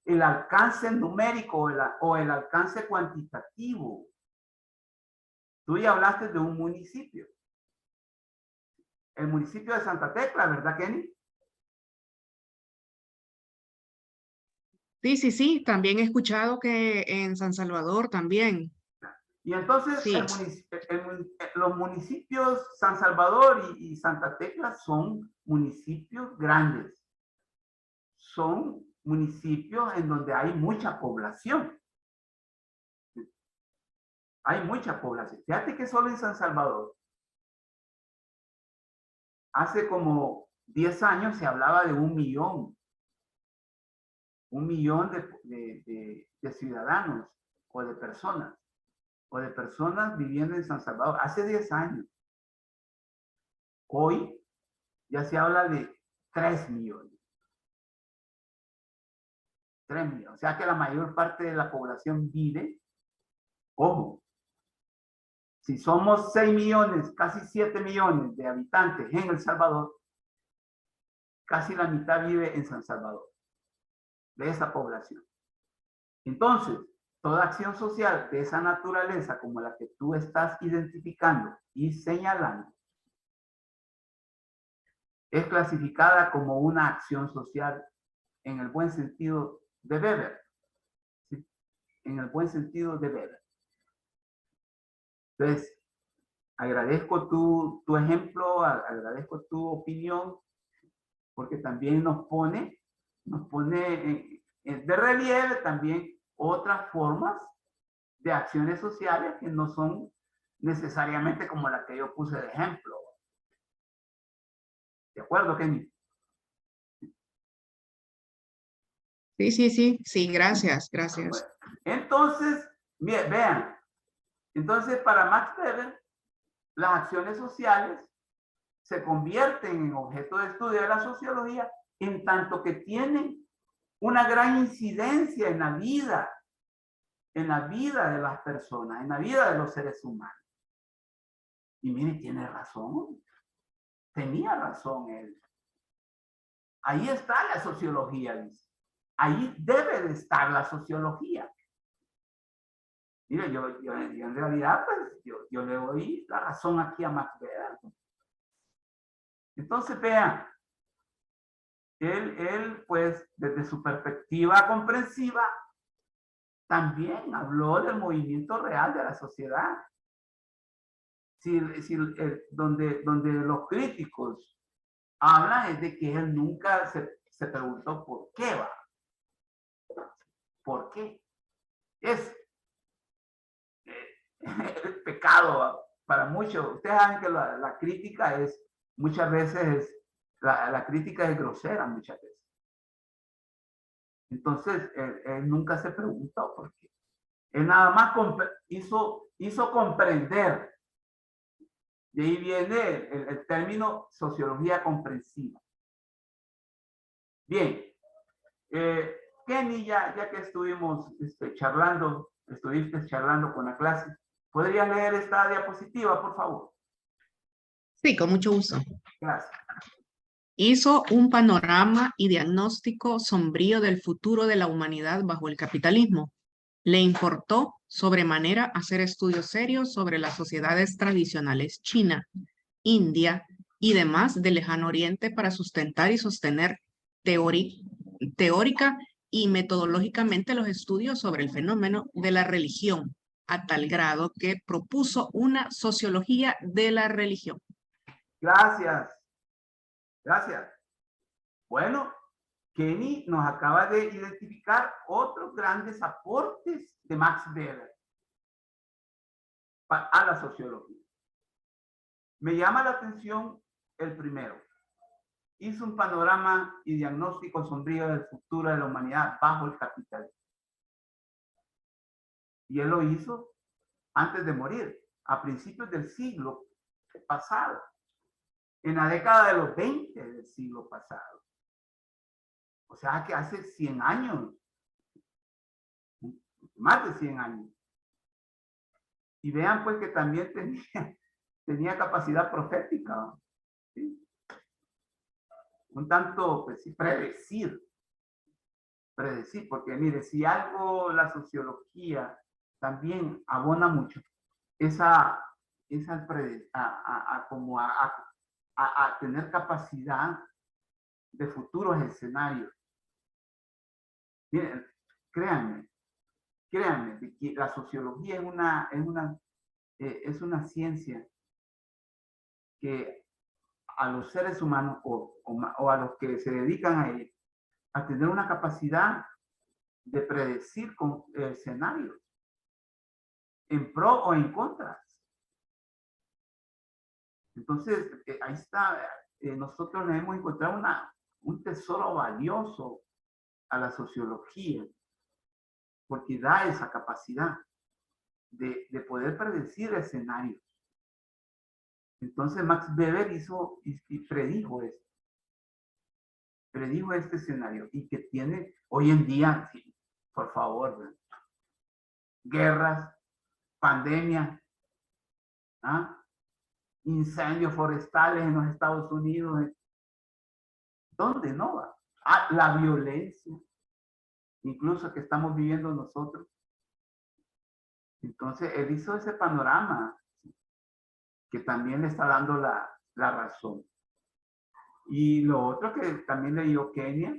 el alcance numérico o el alcance cuantitativo. Tú ya hablaste de un municipio. El municipio de Santa Tecla, ¿verdad, Kenny? Sí. También he escuchado que en San Salvador también. Y entonces sí. Los municipios San Salvador y Santa Tecla son municipios grandes. Son municipios en donde hay mucha población. Hay mucha población. Fíjate que solo en San Salvador, hace como 10 años se hablaba de 1 millón. 1 millón de ciudadanos o de personas viviendo en San Salvador. Hace 10 años. Hoy ya se habla de 3 millones. 3 millones. O sea que la mayor parte de la población vive. Ojo, si somos 6 millones, casi 7 millones de habitantes en El Salvador, casi la mitad vive en San Salvador, de esa población. Entonces, toda acción social de esa naturaleza, como la que tú estás identificando y señalando, es clasificada como una acción social en el buen sentido de Weber. ¿Sí? En el buen sentido de Weber. Entonces, agradezco tu ejemplo, agradezco tu opinión, porque también nos pone de relieve también otras formas de acciones sociales que no son necesariamente como la que yo puse de ejemplo. ¿De acuerdo, Kenny? Sí, gracias. Bueno, entonces, vean, entonces para Max Weber, las acciones sociales se convierten en objeto de estudio de la sociología en tanto que tienen una gran incidencia en la vida de las personas, en la vida de los seres humanos. Y mire, tiene razón. Tenía razón él. Ahí está la sociología, dice. Ahí debe de estar la sociología. Mire, yo en realidad, pues, yo le doy la razón aquí a Max Weber. Entonces, vean, él, pues, desde su perspectiva comprensiva, también habló del movimiento real de la sociedad. Donde los críticos hablan es de que él nunca se preguntó por qué va. ¿Por qué? Es el pecado para muchos. Ustedes saben que la crítica es, muchas veces, la crítica es grosera muchas veces. Entonces, él nunca se preguntó por qué. Él nada más hizo comprender. De ahí viene el término sociología comprensiva. Bien, Kenny, ya que estuvimos estuviste charlando con la clase, ¿podrías leer esta diapositiva, por favor? Sí, con mucho gusto. Gracias. Hizo un panorama y diagnóstico sombrío del futuro de la humanidad bajo el capitalismo. Le importó sobremanera hacer estudios serios sobre las sociedades tradicionales China, India y demás del Lejano Oriente para sustentar y sostener teórica y metodológicamente los estudios sobre el fenómeno de la religión, a tal grado que propuso una sociología de la religión. Gracias. Gracias. Bueno, Kenny nos acaba de identificar otros grandes aportes de Max Weber a la sociología. Me llama la atención el primero. Hizo un panorama y diagnóstico sombrío del futuro de la humanidad bajo el capitalismo. Y él lo hizo antes de morir, a principios del siglo pasado, en la década de los 20 del siglo pasado. O sea que hace 100 años, más de 100 años. Y vean pues que también tenía capacidad profética, ¿sí? Un tanto, pues sí, predecir, porque mire, si algo la sociología también abona mucho, es a tener capacidad de futuros escenarios. Miren, créanme, que la sociología es una ciencia que a los seres humanos o a los que se dedican a ella, a tener una capacidad de predecir escenarios en pro o en contra. Entonces, ahí está, nosotros le hemos encontrado un tesoro valioso a la sociología, porque da esa capacidad de poder predecir escenarios. Entonces Max Weber hizo y predijo esto. Predijo este escenario y que tiene hoy en día, sí, por favor, ¿verdad? Guerras, pandemia, ¿ah? Incendios forestales en los Estados Unidos. ¿Dónde no va? Ah, la violencia, incluso que estamos viviendo nosotros. Entonces, él hizo ese panorama que también le está dando la razón. Y lo otro que también le dio Kenia,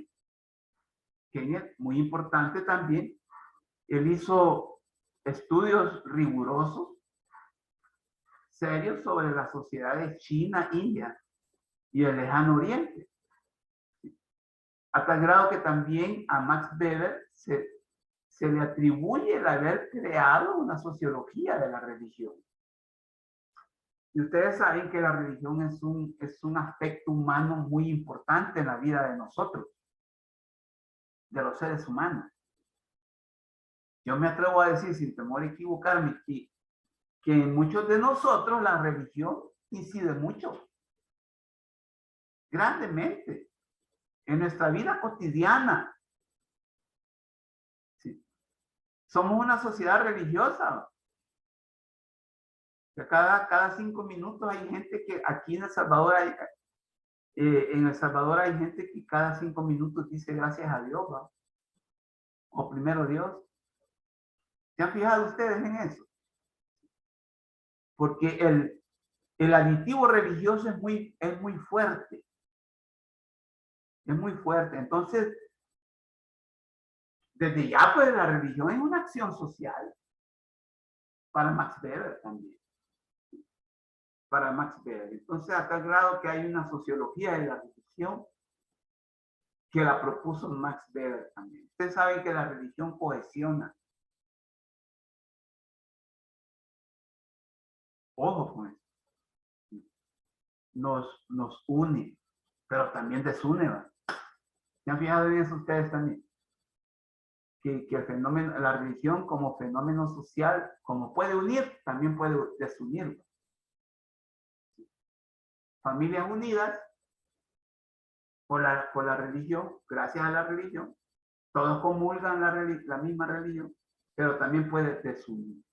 muy importante también, él hizo estudios rigurosos, serios sobre las sociedades China, India y el Lejano Oriente. A tal grado que también a Max Weber se le atribuye el haber creado una sociología de la religión. Y ustedes saben que la religión es un aspecto humano muy importante en la vida de nosotros. de los seres humanos. Yo me atrevo a decir, sin temor a equivocarme, que en muchos de nosotros la religión incide mucho, grandemente, en nuestra vida cotidiana. ¿Sí? Somos una sociedad religiosa. Cada 5 minutos hay gente que aquí en El Salvador hay gente que cada 5 minutos dice gracias a Dios, ¿va? O primero Dios. ¿Se han fijado ustedes en eso? Porque el aditivo religioso es muy fuerte. Es muy fuerte. Entonces, desde ya, pues la religión es una acción social. Para Max Weber también. Para Max Weber. Entonces, a tal grado que hay una sociología de la religión que la propuso Max Weber también. Ustedes saben que la religión cohesiona. Ojo con eso. Nos une, pero también desune, ¿va? ¿Se han fijado en eso ustedes también? Que el fenómeno, la religión como fenómeno social, como puede unir, también puede desunir. Familias unidas por la religión, gracias a la religión, todos comulgan la misma religión, pero también puede desunir.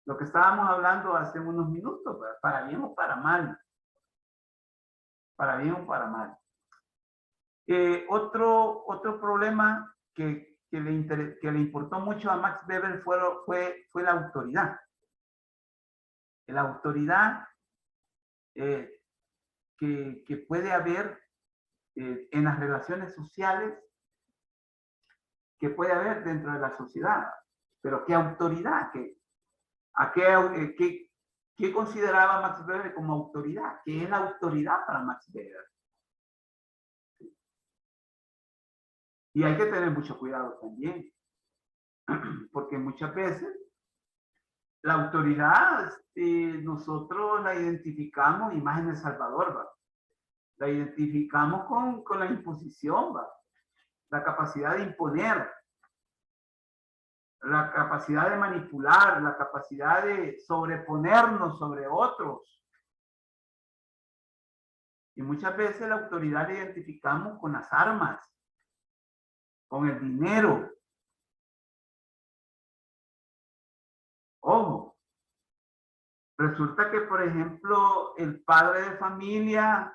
Lo que estábamos hablando hace unos minutos, ¿verdad? Para bien o para mal. Para bien o para mal. Otro problema que le importó mucho a Max Weber fue la autoridad. La autoridad que puede haber en las relaciones sociales, que puede haber dentro de la sociedad. Pero ¿qué autoridad? ¿Qué consideraba Max Weber como autoridad? ¿Qué es la autoridad para Max Weber? Y hay que tener mucho cuidado también, porque muchas veces la autoridad nosotros la identificamos, y más en El Salvador, ¿va? La identificamos con la imposición, ¿va? La capacidad de imponer, la capacidad de manipular, la capacidad de sobreponernos sobre otros. Y muchas veces la autoridad la identificamos con las armas, con el dinero. Ojo, resulta que, por ejemplo, el padre de familia,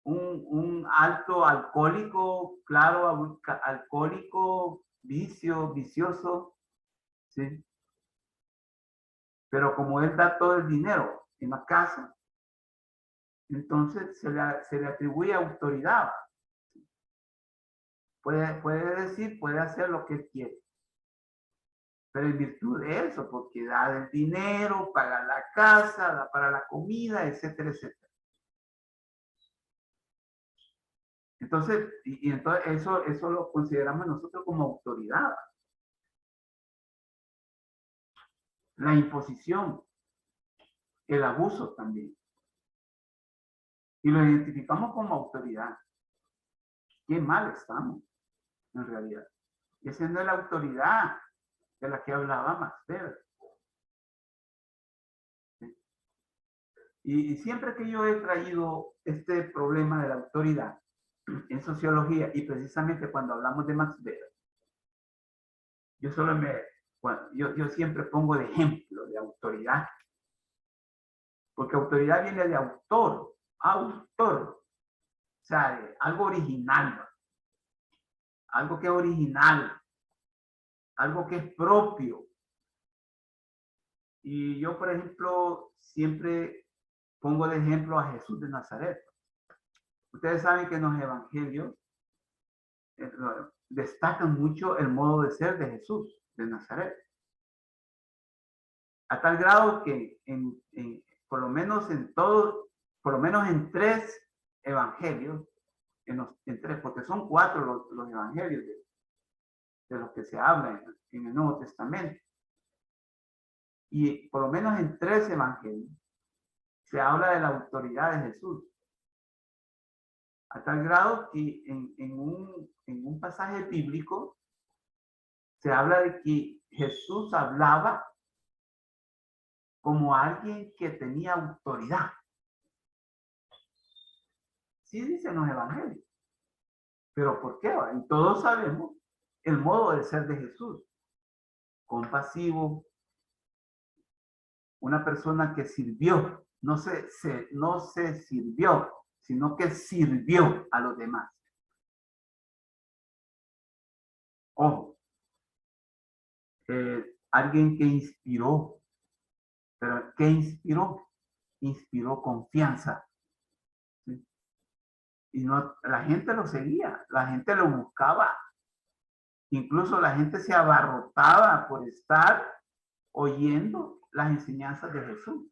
un alto alcohólico, claro, alcohólico, vicioso, ¿sí? Pero como él da todo el dinero en la casa, entonces se le atribuye autoridad. Puede decir, puede hacer lo que él quiere. Pero en virtud de eso, porque da el dinero, paga la casa, da para la comida, etcétera, etcétera. Entonces, entonces eso lo consideramos nosotros como autoridad. La imposición, el abuso también. Y lo identificamos como autoridad. Qué mal estamos, en realidad. Y esa no es la autoridad de la que hablaba Max Weber. ¿Sí? Y siempre que yo he traído este problema de la autoridad en sociología, y precisamente cuando hablamos de Max Weber, yo siempre pongo de ejemplo de autoridad, porque autoridad viene de autor, o sea, de algo original, algo que es original, algo que es propio. Y yo, por ejemplo, siempre pongo de ejemplo a Jesús de Nazaret. Ustedes saben que en los evangelios destacan mucho el modo de ser de Jesús de Nazaret. A tal grado que por lo menos en 3 evangelios, en 3, porque son 4 los evangelios de los que se habla en el Nuevo Testamento. Y por lo menos en 3 evangelios se habla de la autoridad de Jesús. A tal grado que en un pasaje bíblico se habla de que Jesús hablaba como alguien que tenía autoridad. Sí dicen los evangelios. ¿Pero por qué? Y todos sabemos el modo de ser de Jesús. Compasivo, una persona que sirvió, no se sirvió, sino que sirvió a los demás. Ojo, alguien que inspiró, pero ¿qué inspiró? Inspiró confianza. ¿Sí? Y no, la gente lo seguía, la gente lo buscaba. Incluso la gente se abarrotaba por estar oyendo las enseñanzas de Jesús.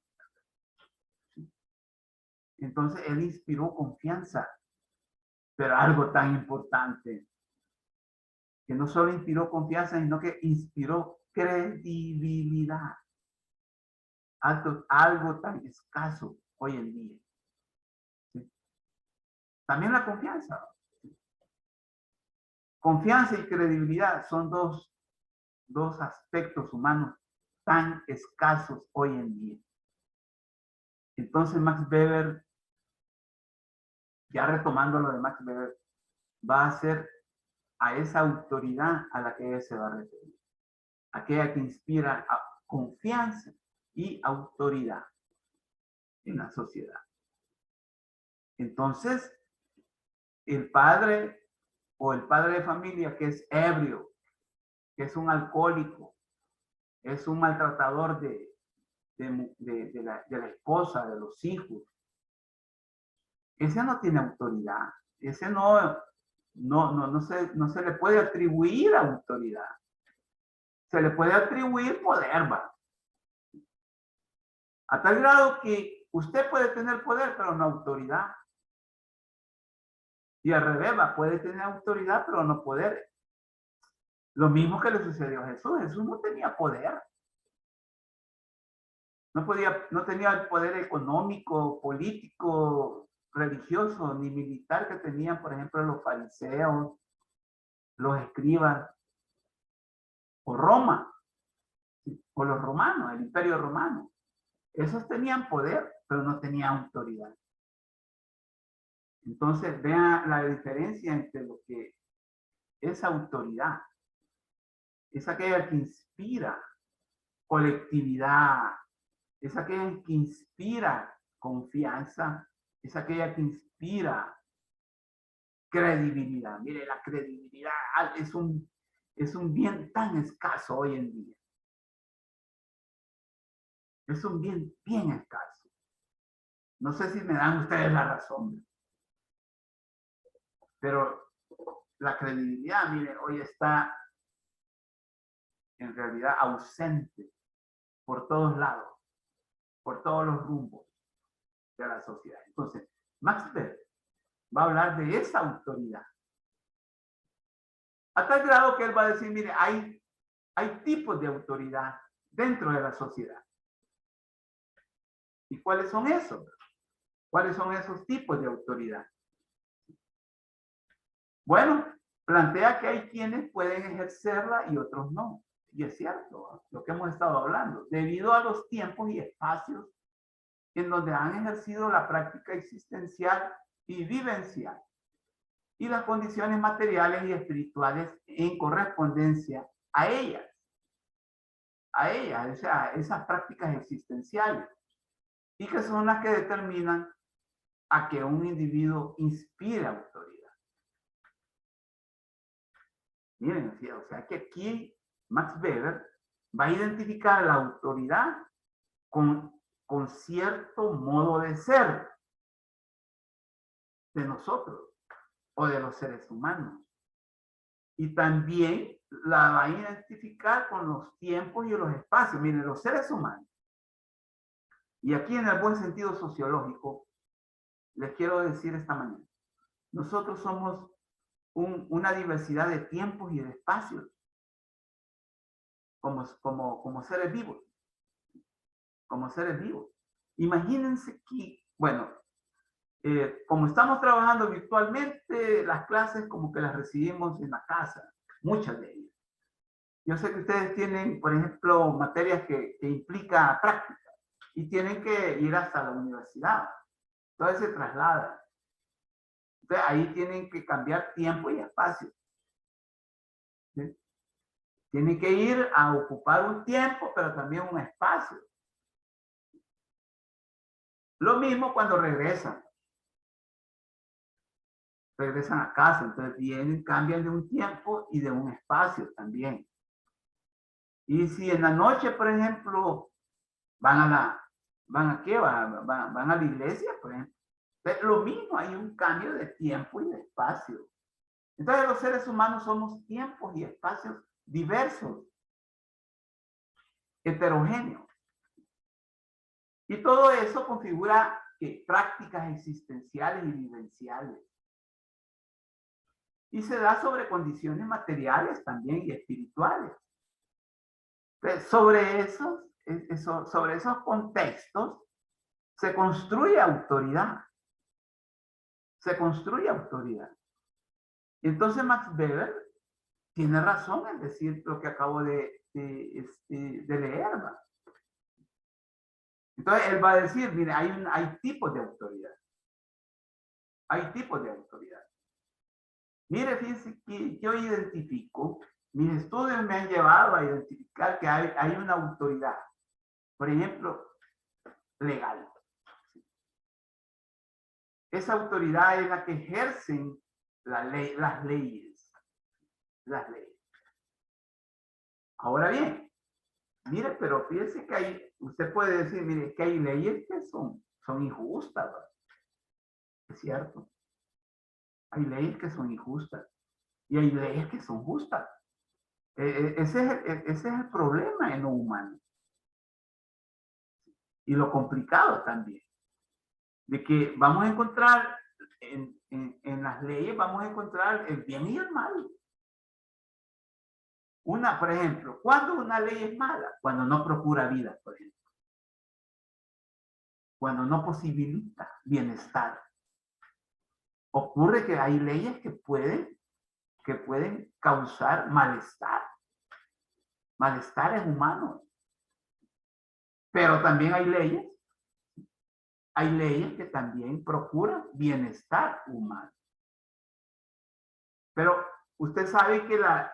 Entonces él inspiró confianza, pero algo tan importante, que no solo inspiró confianza, sino que inspiró credibilidad. Algo tan escaso hoy en día. ¿Sí? También la confianza. ¿Sí? Confianza y credibilidad son dos aspectos humanos tan escasos hoy en día. Entonces Max Weber, ya retomando lo de Max Weber, va a ser a esa autoridad a la que él se va a referir. Aquella que inspira confianza y autoridad en la sociedad. Entonces, el padre o el padre de familia que es ebrio, que es un alcohólico, es un maltratador de la esposa, de los hijos, ese no tiene autoridad. Ese no se le puede atribuir autoridad. Se le puede atribuir poder, ¿va? A tal grado que usted puede tener poder, pero no autoridad. Y al revés, ¿va? Puede tener autoridad, pero no poder. Lo mismo que le sucedió a Jesús. Jesús no tenía poder. No tenía el poder económico, político, religioso, ni militar que tenían, por ejemplo, los fariseos, los escribas, o Roma, ¿sí? O los romanos, el imperio romano. Esos tenían poder, pero no tenían autoridad. Entonces, vean la diferencia entre lo que es autoridad. Es aquella que inspira colectividad, es aquella que inspira confianza, es aquella que inspira credibilidad. Mire, la credibilidad es un bien tan escaso hoy en día. Es un bien escaso. No sé si me dan ustedes la razón. Pero la credibilidad, mire, hoy está en realidad ausente por todos lados, por todos los rumbos de la sociedad. Entonces, Max Weber va a hablar de esa autoridad. A tal grado que él va a decir, mire, hay tipos de autoridad dentro de la sociedad. ¿Y cuáles son esos? ¿Cuáles son esos tipos de autoridad? Bueno, plantea que hay quienes pueden ejercerla y otros no. Y es cierto, lo que hemos estado hablando, debido a los tiempos y espacios en donde han ejercido la práctica existencial y vivencial, y las condiciones materiales y espirituales en correspondencia a ellas, o sea, esas prácticas existenciales, y que son las que determinan a que un individuo inspire autoridad. Miren, o sea que aquí Max Weber va a identificar la autoridad con cierto modo de ser de nosotros o de los seres humanos. Y también la va a identificar con los tiempos y los espacios. Miren, los seres humanos. Y aquí en el buen sentido sociológico, les quiero decir esta manera. Nosotros somos una diversidad de tiempos y de espacios como seres vivos. Como seres vivos. Imagínense que, bueno, como estamos trabajando virtualmente, las clases como que las recibimos en la casa, muchas de ellas. Yo sé que ustedes tienen, por ejemplo, materias que implica práctica y tienen que ir hasta la universidad. Entonces se trasladan. Entonces ahí tienen que cambiar tiempo y espacio. ¿Sí? Tienen que ir a ocupar un tiempo, pero también un espacio. Lo mismo cuando regresan. Regresan a casa, entonces vienen, cambian de un tiempo y de un espacio también. Y si en la noche, por ejemplo, van a la iglesia, por ejemplo, entonces, lo mismo, hay un cambio de tiempo y de espacio. Entonces los seres humanos somos tiempos y espacios diversos, heterogéneos. Y todo eso configura prácticas existenciales y vivenciales. Y se da sobre condiciones materiales también y espirituales. Entonces, sobre esos contextos se construye autoridad. Se construye autoridad. Entonces Max Weber tiene razón en decir lo que acabo de leer. ¿Va? Entonces él va a decir, mire, hay tipos de autoridad. Hay tipos de autoridad. Mire, fíjense que yo identifico, mis estudios me han llevado a identificar que hay una autoridad, por ejemplo, legal. Esa autoridad es la que ejercen las leyes. Las leyes. Ahora bien, mire, pero fíjese que usted puede decir, mire, que hay leyes que son injustas, ¿verdad? Es cierto. Hay leyes que son injustas y hay leyes que son justas. Ese es el problema en lo humano. Y lo complicado también. De que vamos a encontrar en las leyes, vamos a encontrar el bien y el mal. Por ejemplo, ¿cuándo una ley es mala? Cuando no procura vida, por ejemplo. Cuando no posibilita bienestar. Ocurre que hay leyes que pueden causar malestar. Malestares humanos. Pero también hay leyes que también procuran bienestar humano. Pero usted sabe que la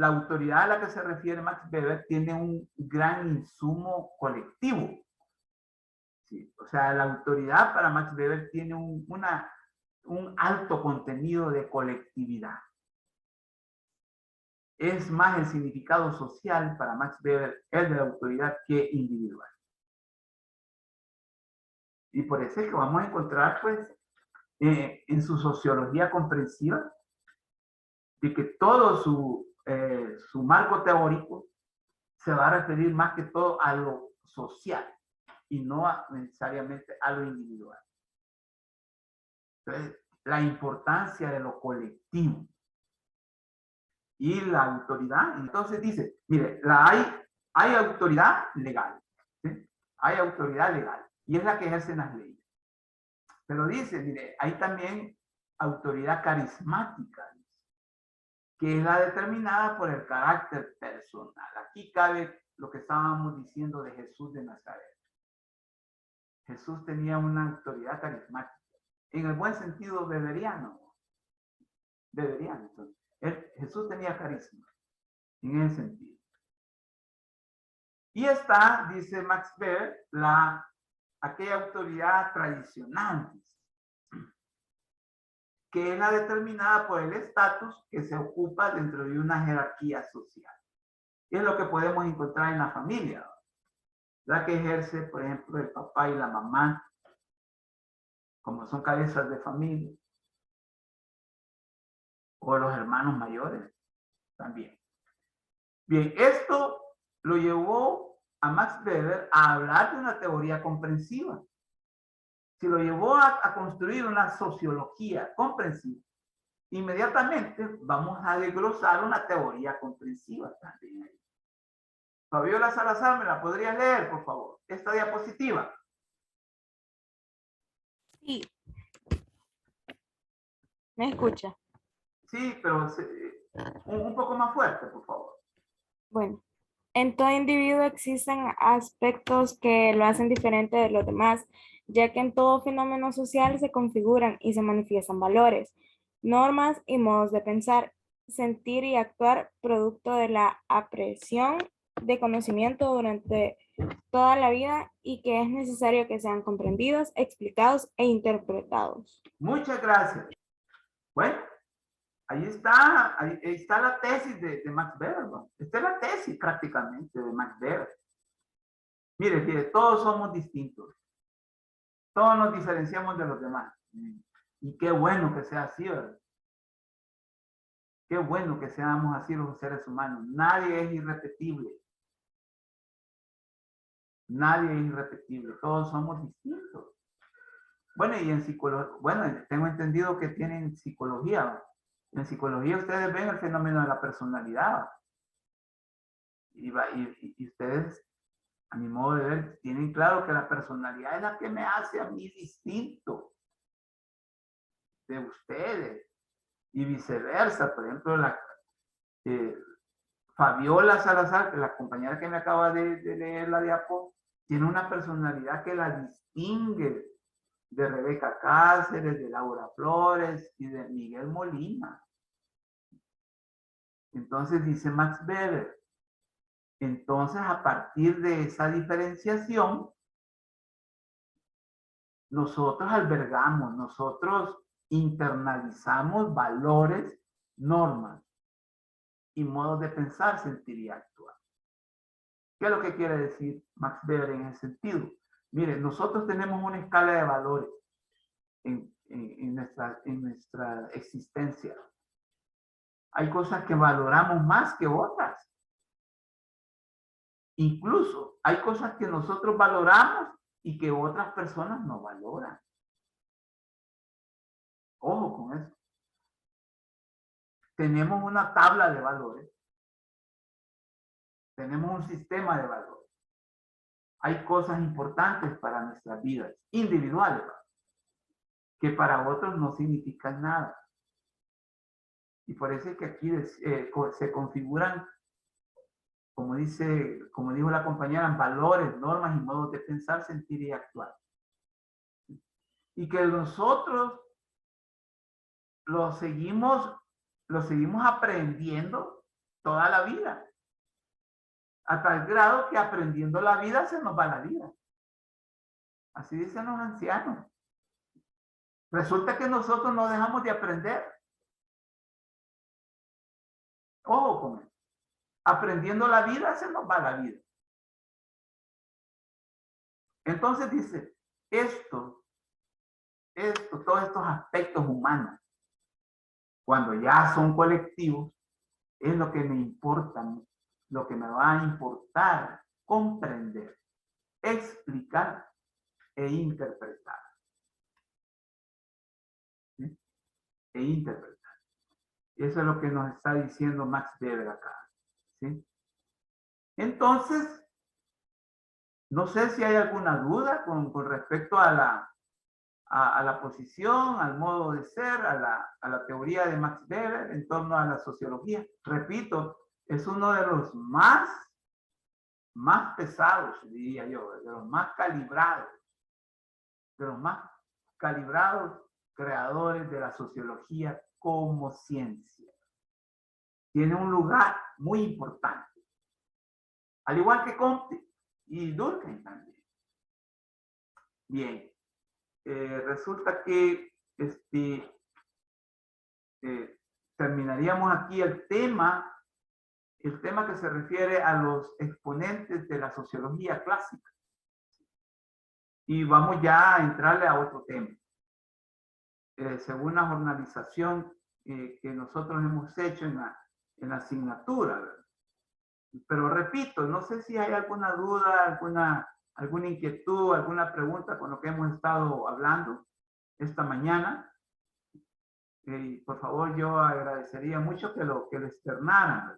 autoridad a la que se refiere Max Weber tiene un gran insumo colectivo. Sí, o sea, la autoridad para Max Weber tiene un alto contenido de colectividad. Es más el significado social para Max Weber el de la autoridad que individual. Y por eso es que vamos a encontrar, pues, en su sociología comprensiva, de que todo su marco teórico se va a referir más que todo a lo social y no necesariamente a lo individual. Entonces, la importancia de lo colectivo y la autoridad. Entonces dice, mire, hay autoridad legal. ¿Sí? Hay autoridad legal y es la que ejercen las leyes. Pero dice, mire, hay también autoridad carismática, que es la determinada por el carácter personal. Aquí cabe lo que estábamos diciendo de Jesús de Nazaret. Jesús tenía una autoridad carismática. En el buen sentido beberiano. Beberiano. Entonces, Jesús tenía carisma. En ese sentido. Y está, dice Max Weber, aquella autoridad tradicional, que es la determinada por el estatus que se ocupa dentro de una jerarquía social. Y es lo que podemos encontrar en la familia, la que ejerce, por ejemplo, el papá y la mamá, como son cabezas de familia, o los hermanos mayores también. Bien, esto lo llevó a Max Weber a hablar de una teoría comprensiva. Si lo llevó a construir una sociología comprensiva, inmediatamente vamos a desglosar una teoría comprensiva también. Fabiola Salazar, ¿me la podría leer, por favor? Esta diapositiva. Sí. ¿Me escucha? Sí, pero un poco más fuerte, por favor. Bueno, en todo individuo existen aspectos que lo hacen diferente de los demás, ya que en todo fenómeno social se configuran y se manifiestan valores, normas y modos de pensar, sentir y actuar producto de la apreciación de conocimiento durante toda la vida y que es necesario que sean comprendidos, explicados e interpretados. Muchas gracias. Bueno, ahí está la tesis de Max Weber, ¿no? Esta es la tesis prácticamente de Max Weber. Mire, todos somos distintos. Todos nos diferenciamos de los demás. Y qué bueno que sea así, ¿verdad? Qué bueno que seamos así los seres humanos. Nadie es irrepetible. Nadie es irrepetible. Todos somos distintos. Bueno, y en psicología, bueno, tengo entendido que tienen psicología, ¿verdad? En psicología ustedes ven el fenómeno de la personalidad. Y ustedes, a mi modo de ver, tienen claro que la personalidad es la que me hace a mí distinto de ustedes. Y viceversa. Por ejemplo, Fabiola Salazar, la compañera que me acaba de leer la diapo, tiene una personalidad que la distingue de Rebeca Cáceres, de Laura Flores y de Miguel Molina. Entonces dice Max Weber, entonces a partir de esa diferenciación, nosotros albergamos, nosotros internalizamos valores, normas y modos de pensar, sentir y actuar. ¿Qué es lo que quiere decir Max Weber en ese sentido? Miren, nosotros tenemos una escala de valores en nuestra existencia. Hay cosas que valoramos más que otras. Incluso hay cosas que nosotros valoramos y que otras personas no valoran. Ojo con eso. Tenemos una tabla de valores. Tenemos un sistema de valores. Hay cosas importantes para nuestras vidas individuales que para otros no significan nada. Y por eso es que aquí se configuran, como dijo la compañera, valores, normas y modos de pensar, sentir y actuar. Y que nosotros lo seguimos aprendiendo toda la vida. A tal grado que aprendiendo la vida se nos va la vida. Así dicen los ancianos. Resulta que nosotros no dejamos de aprender. Ojo con eso. Aprendiendo la vida se nos va la vida. Entonces dice, todos estos aspectos humanos, cuando ya son colectivos, es lo que me importa, lo que me va a importar comprender, explicar e interpretar. ¿Sí? E interpretar. Eso es lo que nos está diciendo Max Weber acá. ¿Sí? Entonces, no sé si hay alguna duda con respecto a la posición, al modo de ser, a la teoría de Max Weber en torno a la sociología. Repito, es uno de los más pesados, diría yo, de los más calibrados creadores de la sociología como ciencia. Tiene un lugar muy importante. Al igual que Comte y Durkheim también. Bien. Resulta que terminaríamos aquí el tema que se refiere a los exponentes de la sociología clásica. Y vamos ya a entrarle a otro tema. Según la jornalización que nosotros hemos hecho en la asignatura, ¿verdad? Pero repito, no sé si hay alguna duda, alguna inquietud, alguna pregunta con lo que hemos estado hablando esta mañana. Por favor, yo agradecería mucho que lo externaran.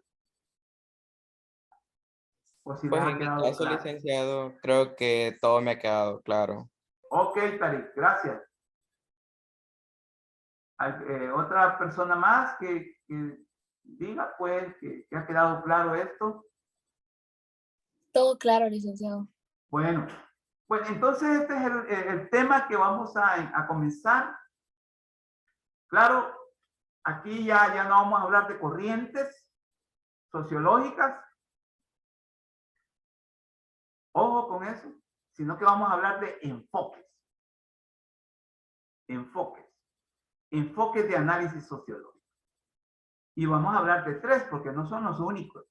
O si Pues les ha en mi quedado caso, claro. licenciado, creo que todo me ha quedado claro. Ok, Tarik, gracias. ¿Otra persona más que diga, pues, que ha quedado claro esto? Todo claro, licenciado. Bueno, pues entonces este es el tema que vamos a comenzar. Claro, aquí ya no vamos a hablar de corrientes sociológicas. Ojo con eso, sino que vamos a hablar de enfoques. Enfoques de análisis sociológico. Y vamos a hablar de 3 porque no son los únicos,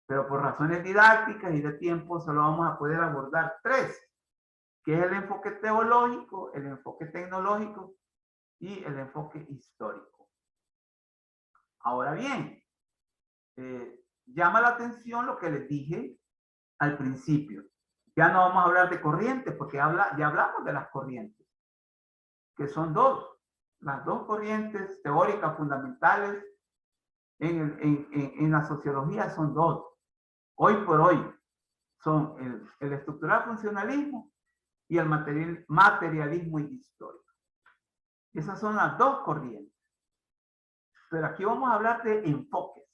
pero por razones didácticas y de tiempo solo vamos a poder abordar 3, que es el enfoque teológico, el enfoque tecnológico y el enfoque histórico. Ahora bien, llama la atención lo que les dije al principio. Ya no vamos a hablar de corrientes porque ya hablamos de las corrientes, que son 2. Las 2 corrientes teóricas fundamentales en la sociología son 2. Hoy por hoy son el estructural funcionalismo y el materialismo histórico. Esas son las 2 corrientes. Pero aquí vamos a hablar de enfoques.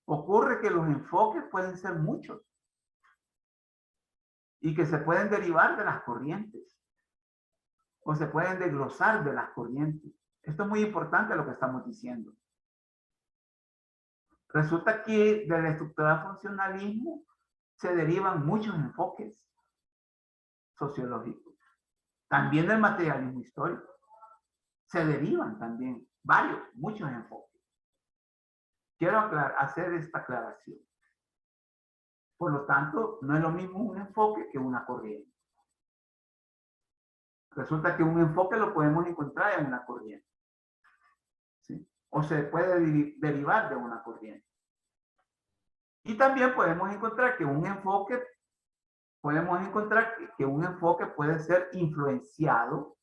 Ocurre que los enfoques pueden ser muchos y que se pueden derivar de las corrientes o se pueden desglosar de las corrientes. Esto es muy importante lo que estamos diciendo. Resulta que del estructural funcionalismo se derivan muchos enfoques sociológicos. También del materialismo histórico. Se derivan también muchos enfoques. Quiero hacer esta aclaración. Por lo tanto, no es lo mismo un enfoque que una corriente. Resulta que un enfoque lo podemos encontrar en una corriente. ¿Sí? O se puede derivar de una corriente. Y también podemos encontrar que un enfoque puede ser influenciado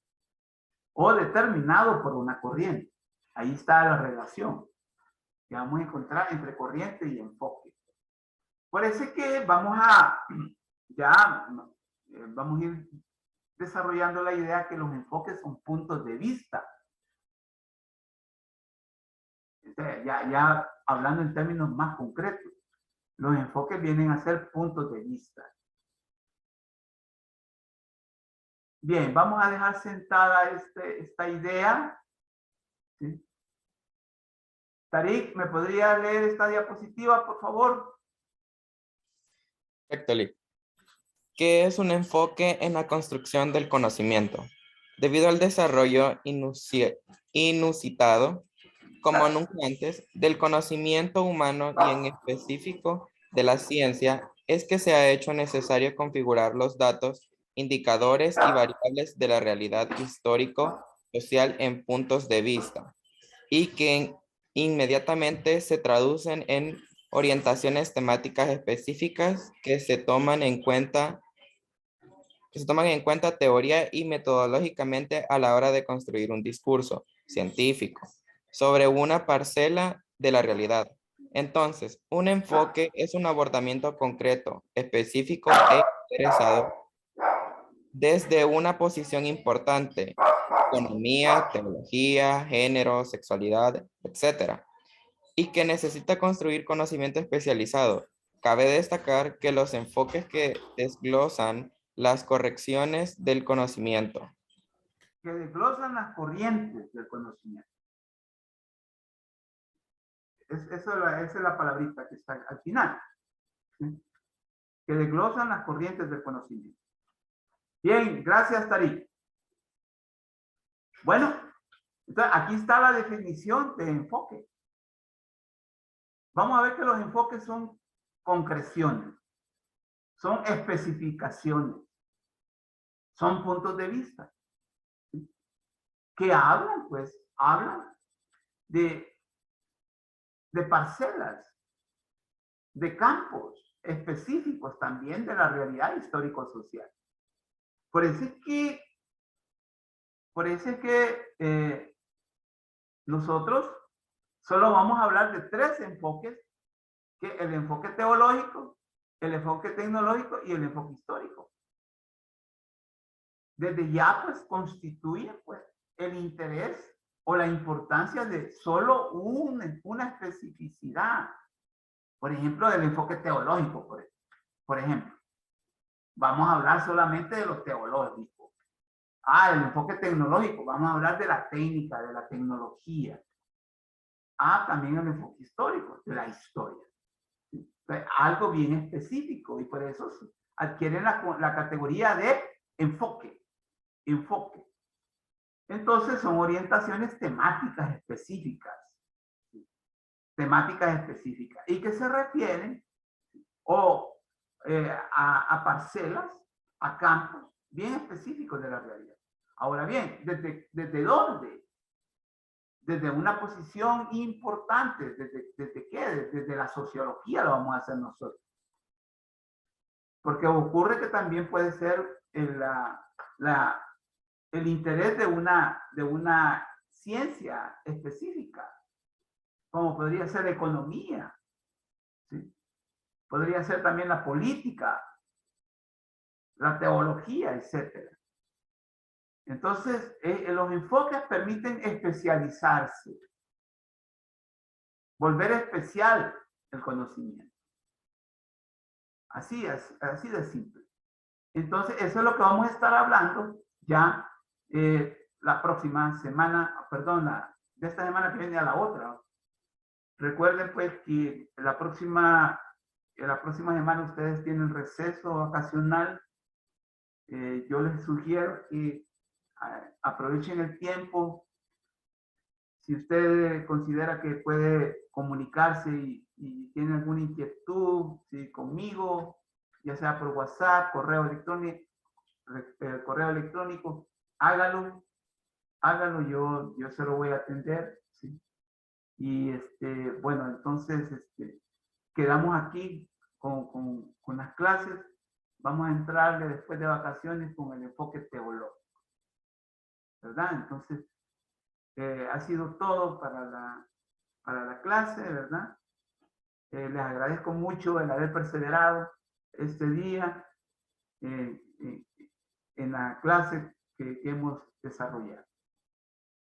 o determinado por una corriente. Ahí está la relación que vamos a encontrar entre corriente y enfoque. Por eso es que vamos a ir desarrollando la idea que los enfoques son puntos de vista. Ya hablando en términos más concretos, los enfoques vienen a ser puntos de vista. Bien, vamos a dejar sentada esta idea. ¿Sí? Tarik, ¿me podría leer esta diapositiva, por favor? Perfecto, Lee. ¿Qué es un enfoque en la construcción del conocimiento? Debido al desarrollo inusitado, como nunca antes, del conocimiento humano y en específico de la ciencia, es que se ha hecho necesario configurar los datos, indicadores y variables de la realidad histórico-social en puntos de vista y que inmediatamente se traducen en orientaciones temáticas específicas que se toman en cuenta teoría y metodológicamente a la hora de construir un discurso científico sobre una parcela de la realidad. Entonces, un enfoque es un abordamiento concreto, específico e interesado desde una posición importante, economía, teología, género, sexualidad, etc., y que necesita construir conocimiento especializado. Cabe destacar que los enfoques que desglosan las correcciones del conocimiento. Que desglosan las corrientes del conocimiento. Esa es la palabrita que está al final. ¿Sí? Que desglosan las corrientes del conocimiento. Bien, gracias, Tarik. Bueno, entonces aquí está la definición de enfoque. Vamos a ver que los enfoques son concreciones, son especificaciones, son puntos de vista. ¿Sí? Que hablan, pues, de parcelas, de campos específicos también de la realidad histórico-social. Por eso es que nosotros solo vamos a hablar de 3 enfoques, que el enfoque teológico, el enfoque tecnológico y el enfoque histórico. Desde ya, pues, constituyen, pues, el interés o la importancia de solo una especificidad. Por ejemplo, del enfoque teológico, por ejemplo. Vamos a hablar solamente de lo teológico. El enfoque tecnológico, vamos a hablar de la técnica, de la tecnología. También el enfoque histórico, de la historia. Algo bien específico y por eso adquieren la categoría de enfoque. Enfoque. Entonces son orientaciones temáticas específicas. Temáticas específicas y que se refieren a parcelas, a campos bien específicos de la realidad. Ahora bien, ¿desde dónde? Desde una posición importante. ¿Desde qué? Desde la sociología lo vamos a hacer nosotros. Porque ocurre que también puede ser el interés de una ciencia específica, como podría ser la economía, ¿sí? Podría ser también la política, la teología, etc. Entonces, los enfoques permiten especializarse, volver especial el conocimiento. Así de simple. Entonces, eso es lo que vamos a estar hablando ya la próxima semana, perdón, de esta semana que viene a la otra. Recuerden pues que la próxima semana ustedes tienen receso vacacional. Yo les sugiero que aprovechen el tiempo. Si usted considera que puede comunicarse y tiene alguna inquietud, ¿sí?, conmigo, ya sea por WhatsApp, correo electrónico, hágalo, yo se lo voy a atender, ¿sí? Y bueno, entonces quedamos aquí con las clases. Vamos a entrarle después de vacaciones con el enfoque teológico, ¿verdad? Entonces, ha sido todo para la clase, ¿verdad? Les agradezco mucho el haber perseverado este día en la clase que hemos desarrollado.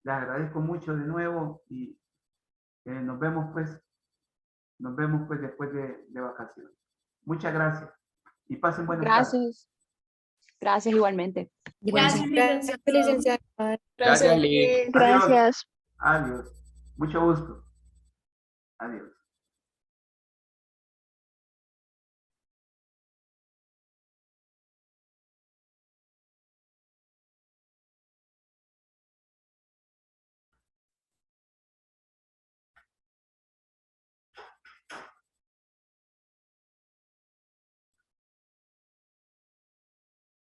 Les agradezco mucho de nuevo y nos vemos pues después de vacaciones. Muchas gracias y pasen buenas tardes. Gracias. Gracias igualmente. Gracias, licenciado. Gracias, Liz. Gracias. Adiós. Mucho gusto. Adiós.